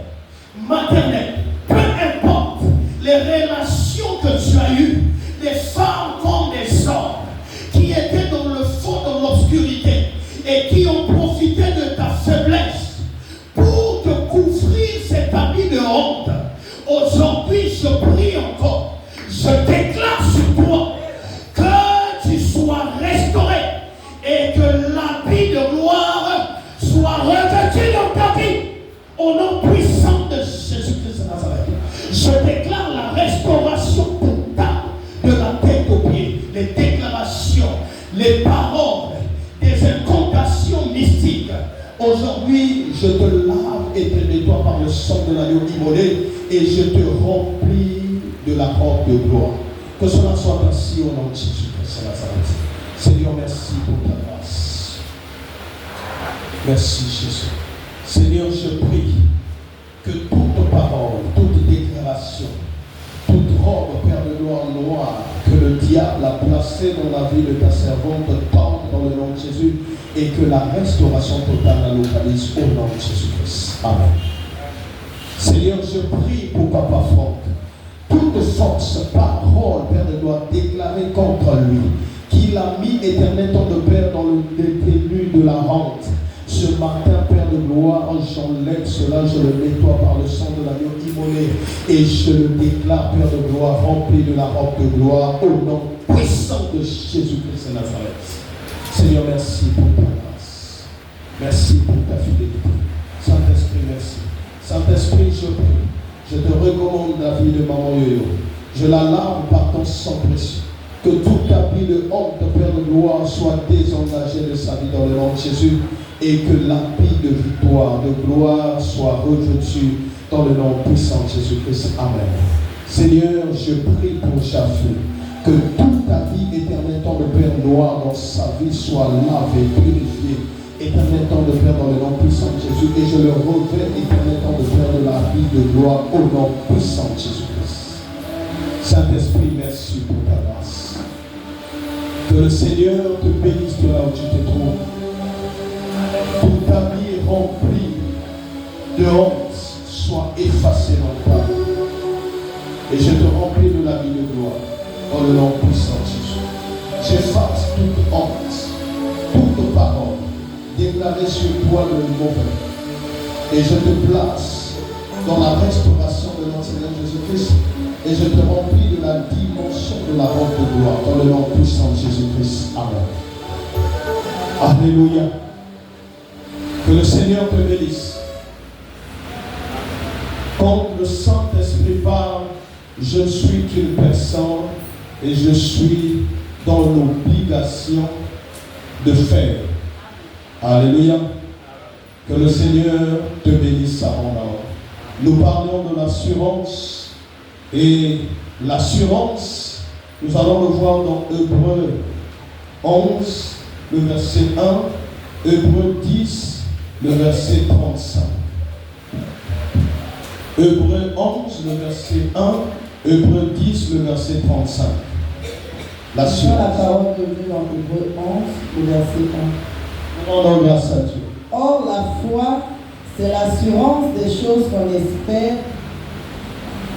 maternelle, peu importe les relations que tu as eues, des femmes comme des hommes qui étaient dans le fond, dans l'obscurité et qui ont profité de ta faiblesse pour te couvrir cet habit de honte. Aujourd'hui, je prie encore, je déclare sur toi que tu sois restauré et que l'habit de gloire soit revêtu dans ta vie au nom puissant de Jésus-Christ de Nazareth. Je déclare la restauration totale de la tête aux pieds, les déclarations, les paroles, des incantations mystiques. Aujourd'hui, je te lave et te nettoie par le sang de l'agneau immolé et je te remplis de la robe de gloire. Que cela soit ainsi au nom de Jésus-Christ de Nazareth. Seigneur, merci pour ta grâce. Merci Jésus. Seigneur, je prie que toute parole, toute déclaration, toute robe, Père de gloire noire, que le diable a placée dans la vie de ta servante, nom de Jésus et que la restauration totale la localise au nom de Jésus-Christ. Amen. Seigneur, je prie pour Papa Franck. Toute force, parole, Père de gloire, déclarée contre lui, qu'il a mis éternel ton de Père dans le détenu de la honte. Ce matin, Père de gloire, j'enlève cela, je le nettoie par le sang de l'agneau immolé et je le déclare, Père de gloire, rempli de la robe de gloire au nom puissant de Jésus-Christ de Nazareth. Seigneur, merci pour ta grâce. Merci pour ta fidélité. Saint-Esprit, merci. Saint-Esprit, je prie. Je te recommande la vie de Maman Yoyo. Je la lave par ton sang précieux. Que tout habit de honte, Père de gloire, soit désengagé de sa vie dans le nom de Jésus et que l'habit de victoire, de gloire soit revêtu dans le nom puissant de Jésus-Christ. Amen. Seigneur, je prie pour Jaffé, que tout habit éternel temps de Père noir dans sa vie soit lavé, purifié. Éternel temps de Père dans le nom puissant de Jésus et je le revêt éternel temps de Père de la vie de gloire au nom puissant de Jésus-Christ. Saint-Esprit, merci pour ta grâce. Que le Seigneur te bénisse de là où tu te trouves. Toute ta vie remplie de honte soit effacée dans ta vie. Et je te remplis de la vie de gloire dans le nom puissant de Jésus. J'efface toute honte, toute parole déclarée sur toi le mauvais. Et je te place dans la restauration de notre Seigneur Jésus-Christ. Et je te remplis de la dimension de la robe de gloire dans le nom puissant de Jésus-Christ. Amen. Alléluia. Que le Seigneur te bénisse. Quand le Saint-Esprit parle, je ne suis qu'une personne et je suis dans l'obligation de faire. Alléluia. Que le Seigneur te bénisse abondamment. Nous parlons de l'assurance. Et l'assurance, nous allons le voir dans Hébreux 11, le verset 1, Hébreux 10, le verset 35. Hébreux 11, le verset 1, Hébreux 10, le verset 35. L'assurance. La parole de Dieu dans Hébreux 11, le verset 1. Nous rendons grâce à Dieu. Or, la foi, c'est l'assurance des choses qu'on espère,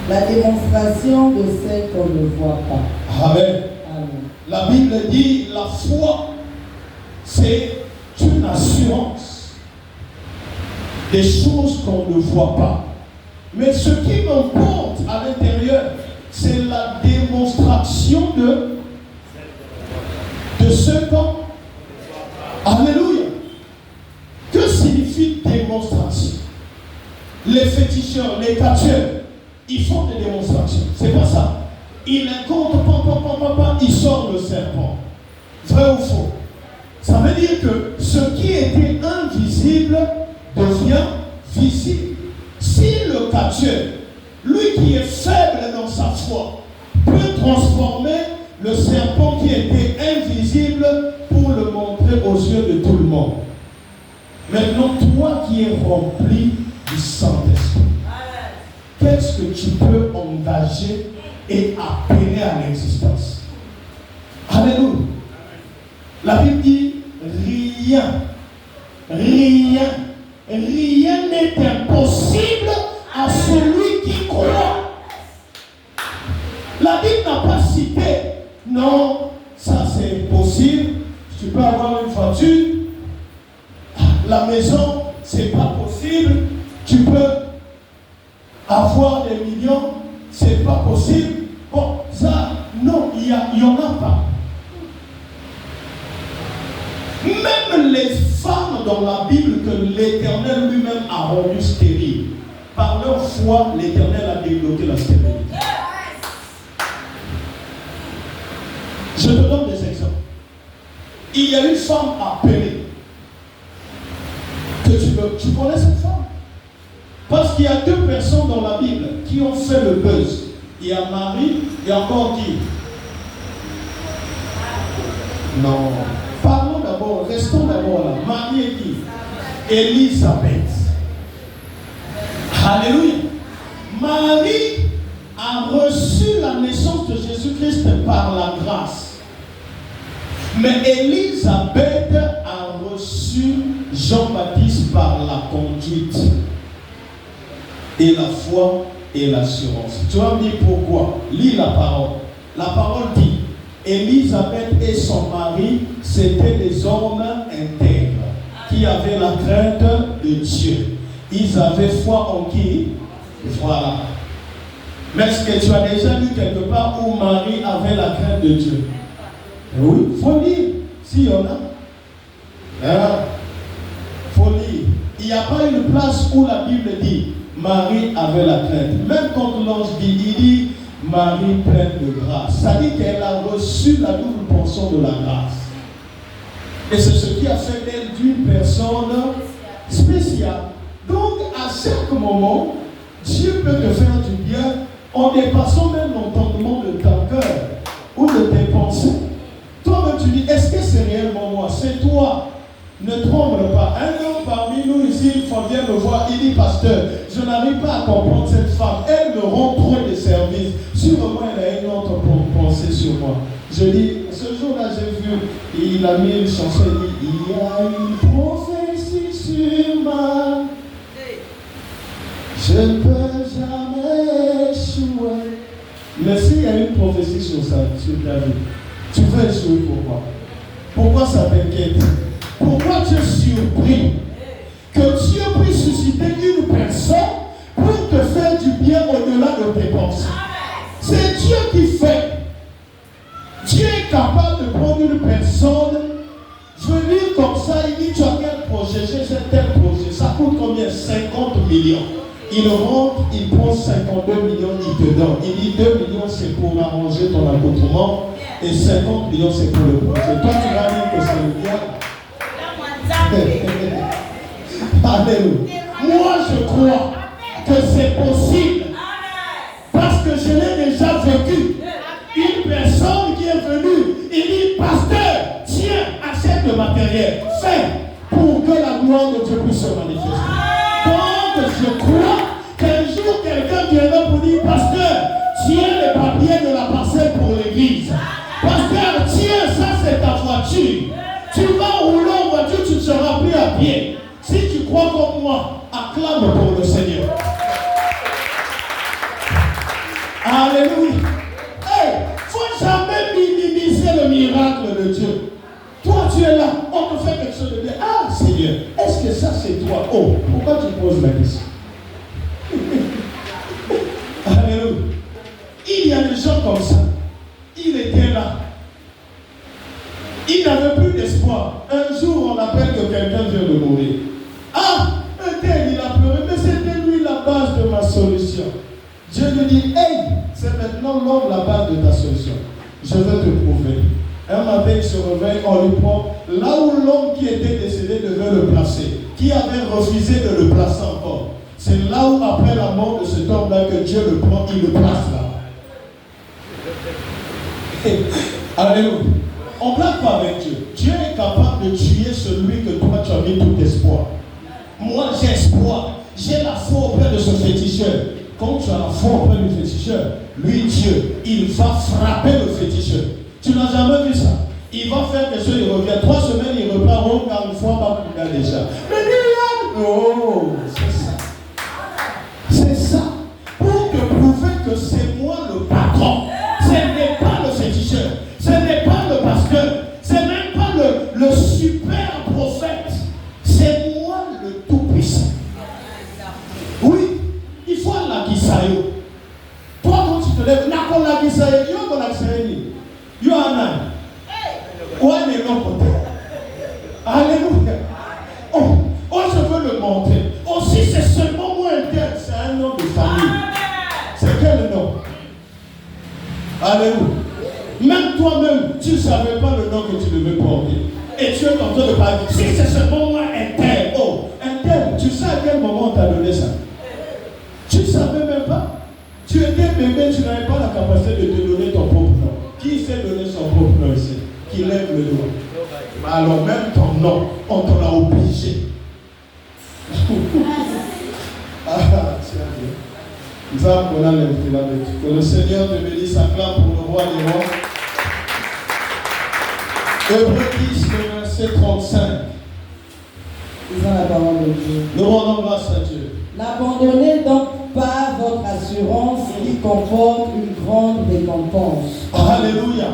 la démonstration de celles qu'on ne voit pas. Amen. Amen. La Bible dit la foi, c'est une assurance des choses qu'on ne voit pas. Mais ce qui m'importe à l'intérieur, c'est la démonstration de ce qu'on. Alléluia. Que signifie démonstration? Les féticheurs, les catcheurs, ils font des démonstrations. C'est pas ça. Il incompte, il sort le serpent. Vrai ou faux? Ça veut dire que ce qui était invisible devient visible. Si le catcheur, lui qui est faible dans sa foi, peut transformer le serpent qui était invisible pour le montrer aux yeux de tout le monde. Maintenant, toi qui es rempli du Saint-Esprit, qu'est-ce que tu peux engager et appeler à l'existence? Alléluia. La Bible dit rien n'est impossible à celui qui croit. La Bible n'a pas cité, non, ça c'est possible, tu peux avoir une voiture, la maison, c'est pas possible, tu peux avoir des millions, c'est pas possible. Bon, ça, non, il y en a pas. Même les femmes dans la Bible que l'Éternel lui-même a rendues stériles, par leur foi, l'Éternel a débloqué la stérilité. Je te donne des exemples. Il y a une femme appelée. Tu connais cette femme? Parce qu'il y a deux personnes dans la Bible qui ont fait le buzz. Il y a Marie et encore qui? Non. Parlons d'abord, restons d'abord là. Marie et qui? Élisabeth. Alléluia. Marie a reçu la naissance de Jésus-Christ par la grâce. Mais Élisabeth reçu Jean-Baptiste par la conduite et la foi et l'assurance. Tu vas me dire pourquoi? Lis la parole. La parole dit, Élisabeth et son mari, c'étaient des hommes intègres qui avaient la crainte de Dieu. Ils avaient foi en qui? Voilà. Mais est-ce que tu as déjà lu quelque part où Marie avait la crainte de Dieu? Oui, il faut lire, s'il y en a. Faut lire. Il n'y a pas une place où la Bible dit Marie avait la crainte. Même quand l'ange dit, il dit Marie pleine de grâce. Ça dit qu'elle a reçu la double portion de la grâce. Et c'est ce qui a fait d'elle d'une personne spéciale. Donc, à chaque moment, Dieu peut te faire du bien en dépassant même l'entendement de ton cœur ou de tes pensées. Toi-même, tu dis, est-ce que c'est réellement moi? C'est toi. Ne tremble pas. Un homme parmi nous ici, il faut bien me voir, il dit, pasteur, je n'arrive pas à comprendre cette femme. Elle me rend trop de services. Sûrement, elle a une autre pensée sur moi. Je dis, ce jour-là, j'ai vu, il a mis une chanson, il dit, il y a une prophétie sur moi. Je ne peux jamais échouer. Mais s'il y a une prophétie sur ça, sur ta vie, tu veux échouer pourquoi? Pourquoi ça t'inquiète? Pourquoi tu es surpris que Dieu puisse susciter une personne pour te faire du bien au-delà de tes pensées? C'est Dieu qui fait. Dieu est capable de prendre une personne, venir comme ça, il dit, tu as quel projet? J'ai tel projet. Ça coûte combien? 50 millions. Il rentre, il prend 52 millions, il te donne. Il dit 2 millions c'est pour arranger ton accoutrement et 50 millions c'est pour le projet. Toi tu vas dire que c'est le diable. Alléluia. Moi je crois que c'est possible parce que je l'ai déjà vécu. Une personne qui est venue, il dit pasteur, tiens, achète le matériel, fais pour que la gloire de Dieu puisse se manifester. Donc je crois qu'un jour quelqu'un viendra pour dire pasteur, tiens les papiers de la parcelle pour l'église. Pasteur, tiens, ça c'est ta voiture. Tu vas rouler en voiture, tu ne seras plus à pied. Si tu crois comme moi, acclame pour le Seigneur. Alléluia. Hey, faut jamais minimiser le miracle de Dieu. Toi, tu es là, on te fait quelque chose de bien. Ah, Seigneur, est-ce que ça c'est toi? Oh, pourquoi tu poses la question? Alléluia. Il y a des gens comme ça. Il était là. Il n'avait plus d'espoir. Un jour, on appelle que quelqu'un vient de mourir. Ah, un tel, il a pleuré, mais c'était lui la base de ma solution. Dieu lui dit, hey, c'est maintenant l'homme la base de ta solution. Je veux te prouver. Un matin, il se réveille, on lui prend là où l'homme qui était décédé devait le placer, qui avait refusé de le placer encore. C'est là où, après la mort de cet homme-là, que Dieu le prend, il le place là. Alléluia. On ne blague pas avec Dieu. Dieu est capable de tuer celui que toi tu as mis tout espoir. Moi j'ai espoir. J'ai la foi auprès de ce féticheur. Quand tu as la foi auprès du féticheur, lui Dieu, il va frapper le féticheur. Tu n'as jamais vu ça. Il va faire quelque chose, il revient. 3 semaines, il repart, on regarde une fois, pas plus là déjà. Mais oh, c'est ça. C'est ça. Pour te prouver que c'est moi le patron. Ce n'est pas le féticheur. Ce n'est pas le pasteur. Ce n'est même pas le super prophète. C'est moi le tout-puissant. Oui, il faut la guisayo. Toi, quand tu te lèves, n'a qu'on la guisayo, il y a qu'on la guisayo. You are none. One est non côté. Alléluia. Oh, je veux le montrer. Oh, si c'est seulement moi interne, c'est un nom de famille. C'est quel nom? Alléluia. Même toi-même, tu ne savais pas le nom que tu devais porter. Et tu es en train de parler. Si c'est seulement moi interne. Oh, interne, tu sais à quel moment on t'a donné ça? Tu ne savais même pas. Tu étais bébé, tu n'avais pas la capacité de te donner ton propre nom. Qui sait donner son propre nom ici? Qui lève le doigt. Alors même ton nom, on t'en a obligé. Ah, tiens, nous avons la que le Seigneur te bénisse, acclame pour le roi des rois. Hébreux 10, le verset 35. Lisons la parole de Dieu. Nous rendons grâce à Dieu. N'abandonnez donc pas votre assurance qui comporte une grande récompense. Alléluia.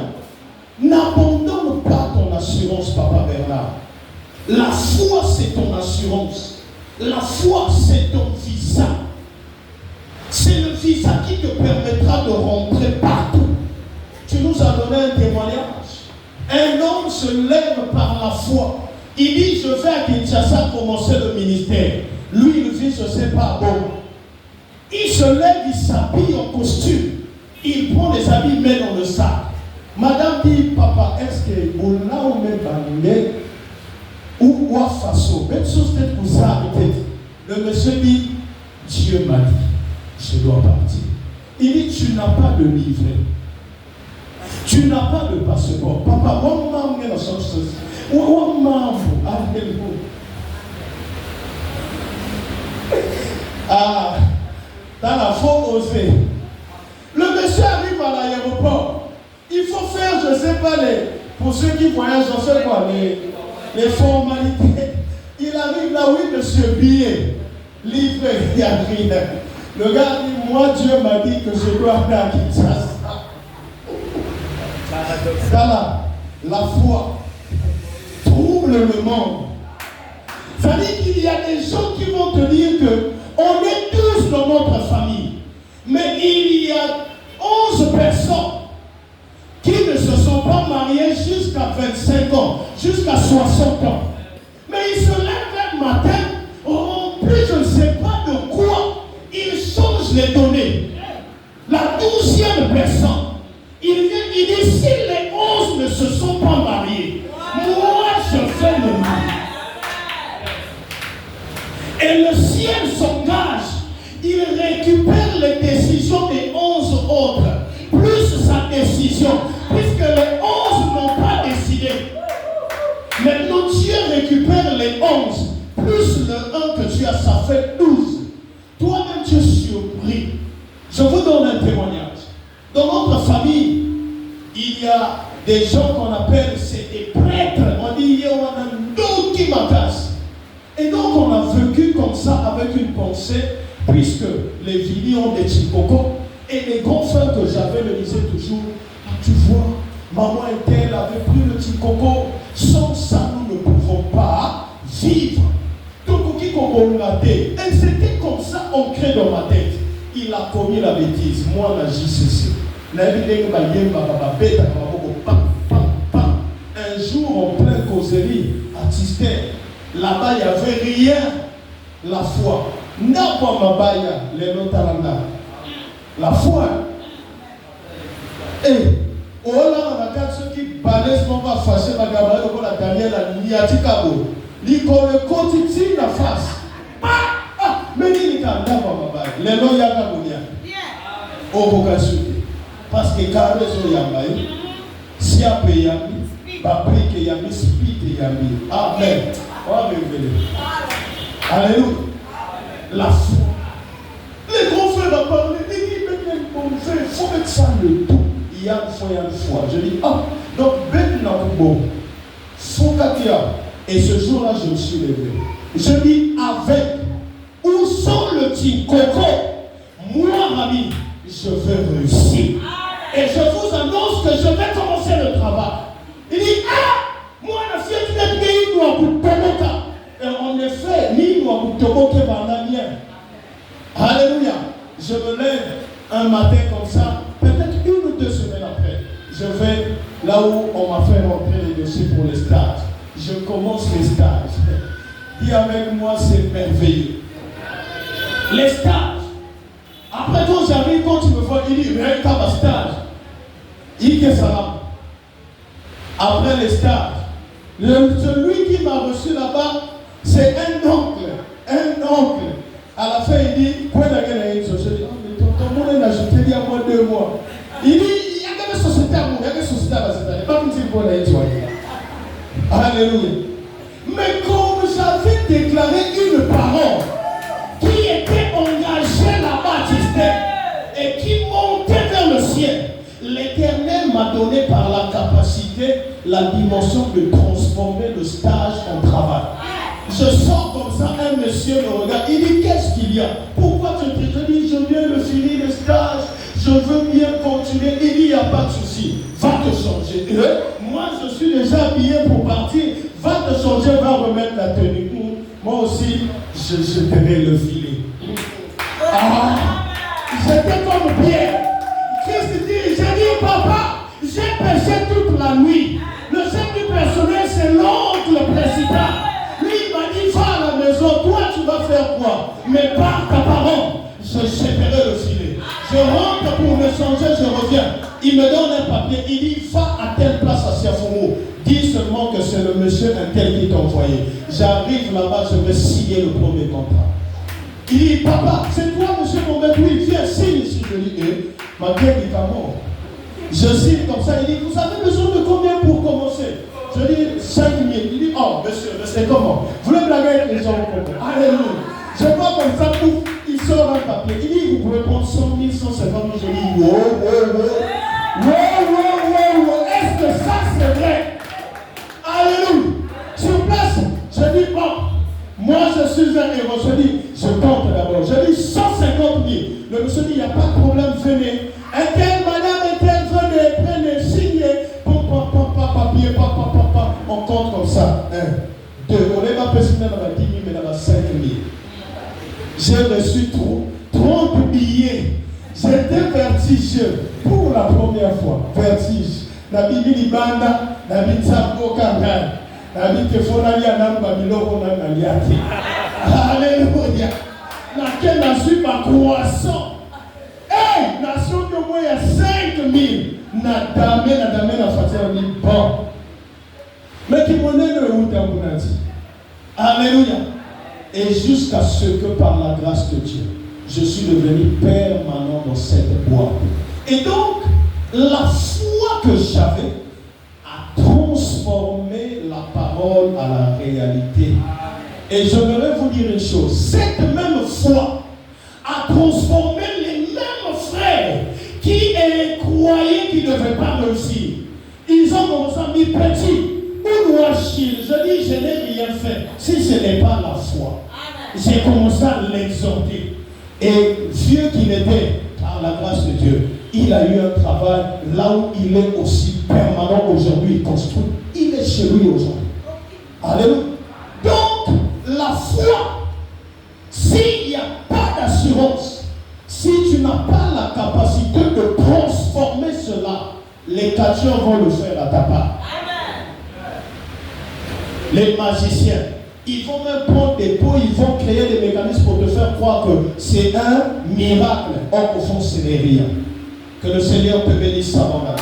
N'abandonne pas ton assurance, Papa Bernard. La foi, c'est ton assurance. La foi, c'est ton visa. C'est le visa qui te permettra de rentrer partout. Tu nous as donné un témoignage. Un homme se lève par la foi. Il dit, je vais à Kinshasa commencer le ministère. Lui, il dit, je ne sais pas bon. Il se lève, il s'habille en costume. Il prend les habits, met dans le sac. Madame dit, papa, est-ce que vous l'avez bandé ou à façon? Même chose peut-être vous arrêtez. Le monsieur dit, Dieu m'a dit, je dois partir. Il dit, tu n'as pas de livret. Tu n'as pas de passeport. Papa, maman, ah, dans la faut oser. Le monsieur arrive à l'aéroport. Il faut faire, je ne sais pas, pour ceux qui voyagent, on fait quoi, les formalités. Il arrive là, oui, monsieur, billet, livré, il y a rien. Le gars dit, moi, Dieu m'a dit que je dois aller à Kinshasa. La foi trouble le monde. Ça dit qu'il y a des gens qui vont te dire que on est tous dans notre famille, mais il y a 11 personnes qui ne se sont pas mariées jusqu'à 25 ans, jusqu'à 60 ans. Mais ils se lèvent un matin, remplis je ne sais pas de quoi, ils changent les données. La 12e personne, il vient, il dit, si les 11 ne se sont pas mariés, moi je fais le mariage. Et le ciel s'engage, il récupère les décisions des 11 autres, plus sa décision, puisque les 11 n'ont pas décidé. Maintenant Dieu récupère les 11, plus le 1 que tu as, ça fait 12. Toi-même tu es surpris. Je vous donne un témoignage. Dans notre famille, il y a des gens qu'on appelle, c'est des prêtres. On dit, il y a un dos qui m'agace. Et donc on a vécu comme ça avec une pensée, puisque les Vili ont des chikoko, et les grands frères que j'avais me disaient toujours, ah, tu vois, maman et elle avait pris le chikoko, sans ça nous ne pouvons pas vivre. Et c'était comme ça ancré dans ma tête. Il a commis la bêtise, moi la JCC. Un jour en pleine causerie à Tister, là-bas il n'y avait rien, la foi. N'a pas ma baya, les notaranda. La foi. Et oh là, on a ceux qui balancent mon va fâcher ma gabarit pour la Daniel à Niatikabo. L'icône quotidien la face. Ah, mais il y a un baya. Les lois yakabonia. Au Bokasu. Parce que quand les gens yambaye, si a payé, paprika yambi, spite yambi. Amen. On va révéler. Alléluia. La foi. Les grands frères ont parlé, ils disent, mais mon frère, il faut mettre ça le tout. Il y a une foi. Je dis, ah, donc, ben n'a pas bon. Son katia. Et ce jour-là, je me suis levé. Je dis, avec, où sont le petit coco? Moi, Rami, je vais réussir. Et je vous annonce que je vais commencer le travail. Il dit, ah, moi, la fille qui est pays, nous avons tomoka. Et en effet, nous avons tomoka vandamien. Alléluia. Je me lève un matin comme ça, peut-être 1 ou 2 semaines après. Je vais là où on m'a fait rentrer les dossiers pour les stages. Je commence les stages. Dis avec moi, c'est merveilleux. Les stages. Après quand j'arrive, quand tu me vois, il dit, mais t'as ma stage. Il dit, ça va. Après les stages, celui qui m'a reçu là-bas, c'est un oncle. Un oncle. À la fin, il dit, quoi d'ailleurs, je dis, oh, mais ton monde a ajouté il y a moins de 2 mois. Il dit, il y a des sociétés à moi, il y a des sociétés à la société. Pas me dire quoi d'ailleurs. Alléluia. Mais comme j'avais déclaré une parole qui était engagée là-bas, et qui montait vers le ciel, l'Éternel m'a donné par la capacité, la dimension de transformer le stage en travail. Je sors comme ça, un monsieur me regarde, il dit qu'est-ce qu'il y a? Pourquoi tu te dis je viens de finir le stage, je veux bien continuer? Il dit il n'y a pas de souci, va te changer. Moi je suis déjà habillé pour partir, va te changer, va remettre la tenue. Moi aussi, je tenais le filet. J'étais comme Pierre. Christ dit, j'ai dit papa, j'ai péché toute la nuit. Le chef du personnel c'est l'oncle principal. Lui, il m'a dit, va à la maison, toi, tu vas faire quoi? Mais par ta parole, je séparais le filet. Je rentre pour me changer, je reviens. Il me donne un papier, il dit, va à telle place à Siafoumou. Dis seulement que c'est le monsieur un tel qui t'a envoyé. J'arrive là-bas, je vais signer le premier contrat. Il dit, papa, c'est toi, monsieur mon maître? Oui, viens, signe ici. Je dis, ma gueule est à mort. Je signe comme ça, il dit, vous avez besoin de combien pour commencer? Je dis 5 000. Il dit, oh monsieur, c'est comment? Vous voulez blaguer avec les gens? Alléluia. Je vois comme ça, pouf, il sort un papier. Il dit, vous pouvez prendre 100 000, 150 000. Je dis, est-ce que ça c'est vrai? Alléluia. Sur place, je dis, bon, moi je suis un héros. Je dis, je compte d'abord. Je dis 150 000. Le monsieur dit, il n'y a pas de problème, venez. Madame, prenez, signez. Papier, on compte comme ça. 1, 2, on est ma personne dans 10 000, mais dans 5 000. J'ai reçu 30 billets. J'étais vertigeux pour la première fois. Vertige. La Bible Libanda, la Bible Sambo Kangan, la Bible Tefonali Anamba Miloko Naliati. Alléluia. Laquelle n'a su ma croissance. Hey, nation de moi, il y a 5 000. Na fatia ni bon. Mais qui m'en est le route à Bounati. Alléluia. Et jusqu'à ce que par la grâce de Dieu, je suis devenu permanent dans cette boîte. Et donc, la foi que j'avais a transformé la parole à la réalité. Et j'aimerais vous dire une chose. Cette même foi a transformé les mêmes frères qui croyaient qu'ils ne devaient pas réussir. Ils ont commencé à dire petit, où dois-je? Je dis, je n'ai rien fait. Si ce n'est pas la foi, j'ai commencé à l'exhorter. Et vieux qu'il était, par la grâce de Dieu, il a eu un travail là où il est aussi permanent aujourd'hui, il construit. Il est chez lui aujourd'hui. Alléluia. Donc, la foi, s'il n'y a pas d'assurance, si tu n'as pas la capacité de transformer cela, les catcheurs vont le faire à ta part. Les magiciens, ils vont même prendre des pots, ils vont créer des mécanismes pour te faire croire que c'est un miracle. Or, au fond, ce n'est rien. Que le Seigneur te bénisse abondamment.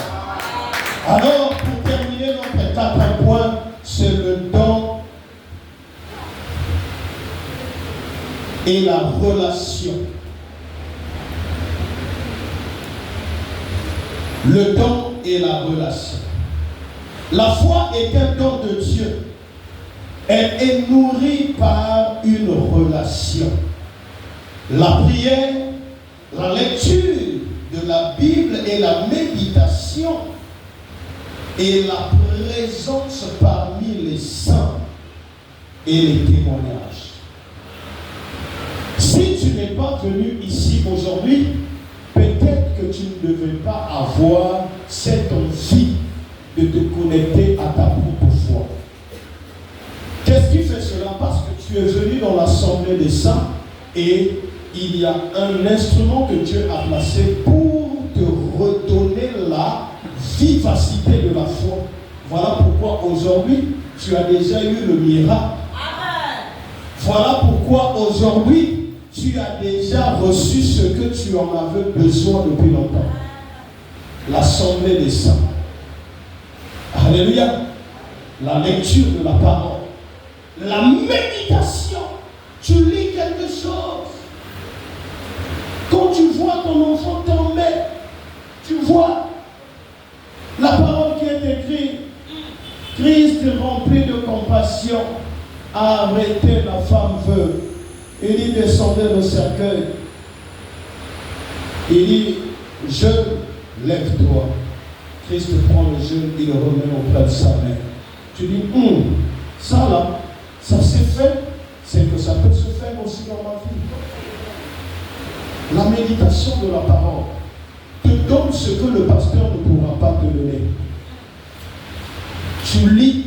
Alors, pour terminer notre 4 point, c'est le don et la relation. Le don et la relation. La foi est un don de Dieu. Elle est nourrie par une relation. La prière, la lecture de la Bible et la méditation et la présence parmi les saints et les témoignages. Si tu n'es pas venu ici aujourd'hui, peut-être que tu ne devais pas avoir cette envie de te connecter à ta propre foi. Qu'est-ce qui fait cela? Parce que tu es venu dans l'assemblée des saints et il y a un instrument que Dieu a placé pour te redonner la vivacité de la foi. Voilà pourquoi aujourd'hui, tu as déjà eu le miracle. Voilà pourquoi aujourd'hui, tu as déjà reçu ce que tu en avais besoin depuis longtemps. L'assemblée des saints. Alléluia. La lecture de la parole. La méditation. Tu lis quelque chose. Quand tu vois ton enfant tomber, tu vois la parole qui est écrite. Christ rempli de compassion a arrêté la femme veuve. Il descendait le cercueil. Il dit, jeune, lève-toi. Christ prend le jeune, il le remet auprès de sa mère. Tu dis, ça là, ça s'est fait, c'est que ça peut se faire aussi dans ma vie. La méditation de la parole te donne ce que le pasteur ne pourra pas te donner. Tu lis,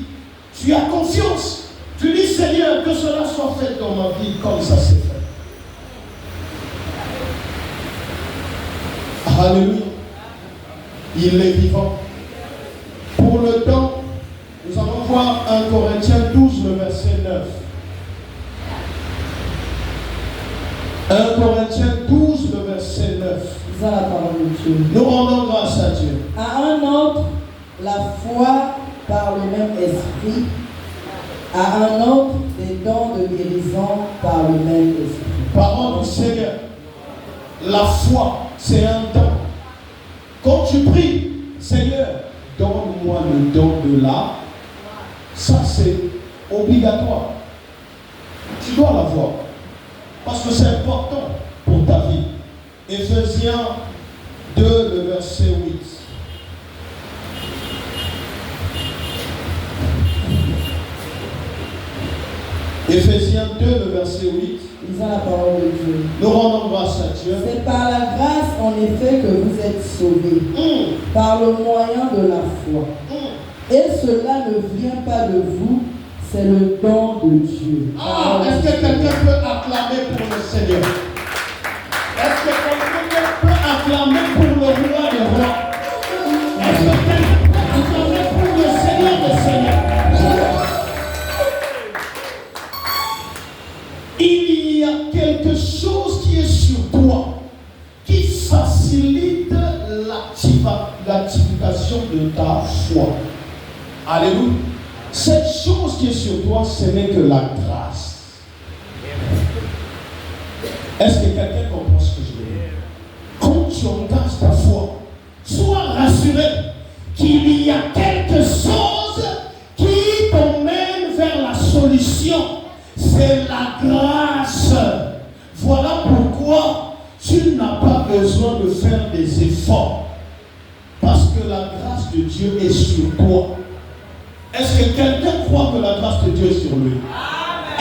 tu as confiance. Tu dis, Seigneur, que cela soit fait dans ma vie comme ça s'est fait. Alléluia. Il est vivant. Pour le temps, nous allons voir 1 Corinthiens 12, le verset 9. 1 Corinthiens 12, le verset 9. C'est la parole de Dieu. Nous rendons grâce à Dieu. À un autre, la foi par le même esprit. À un autre, des dons de guérison par le même esprit. Parole du Seigneur. La foi, c'est un don. Quand tu pries, Seigneur, donne-moi le don de là. Ça, c'est obligatoire. Tu dois l'avoir. Parce que c'est important pour ta vie. Éphésiens 2, le verset 8. Éphésiens 2, le verset 8. Lisons la parole de Dieu. Nous rendons grâce à Dieu. C'est par la grâce, en effet, que vous êtes sauvés, par le moyen de la foi. Et cela ne vient pas de vous, c'est le don de Dieu. Ah, est-ce que quelqu'un peut acclamer pour le Seigneur? Est-ce que quelqu'un peut acclamer pour le roi des rois? Est-ce que quelqu'un peut acclamer pour le Seigneur des seigneurs? Il y a quelque chose qui est sur toi qui facilite l'actification de ta foi. Alléluia. Cette chose qui est sur toi, ce n'est que la grâce. Est-ce que quelqu'un comprend ce que je veux dire? Quand tu engages ta foi, sois rassuré qu'il y a quelque chose qui t'emmène vers la solution. C'est la grâce. Voilà pourquoi tu n'as pas besoin de faire des efforts. Parce que la grâce de Dieu est sur toi. Est-ce que quelqu'un croit que la grâce de Dieu est sur lui?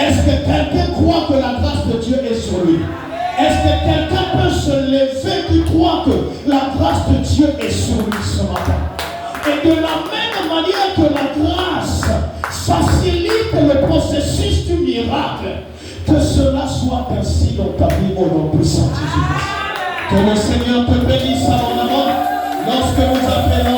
Est-ce que quelqu'un croit que la grâce de Dieu est sur lui? Est-ce que quelqu'un peut se lever qui croit que la grâce de Dieu est sur lui ce matin? Et de la même manière que la grâce facilite le processus du miracle, que cela soit ainsi dans ta vie au nom puissant de Jésus. Que le Seigneur te bénisse abondamment lorsque nous appelons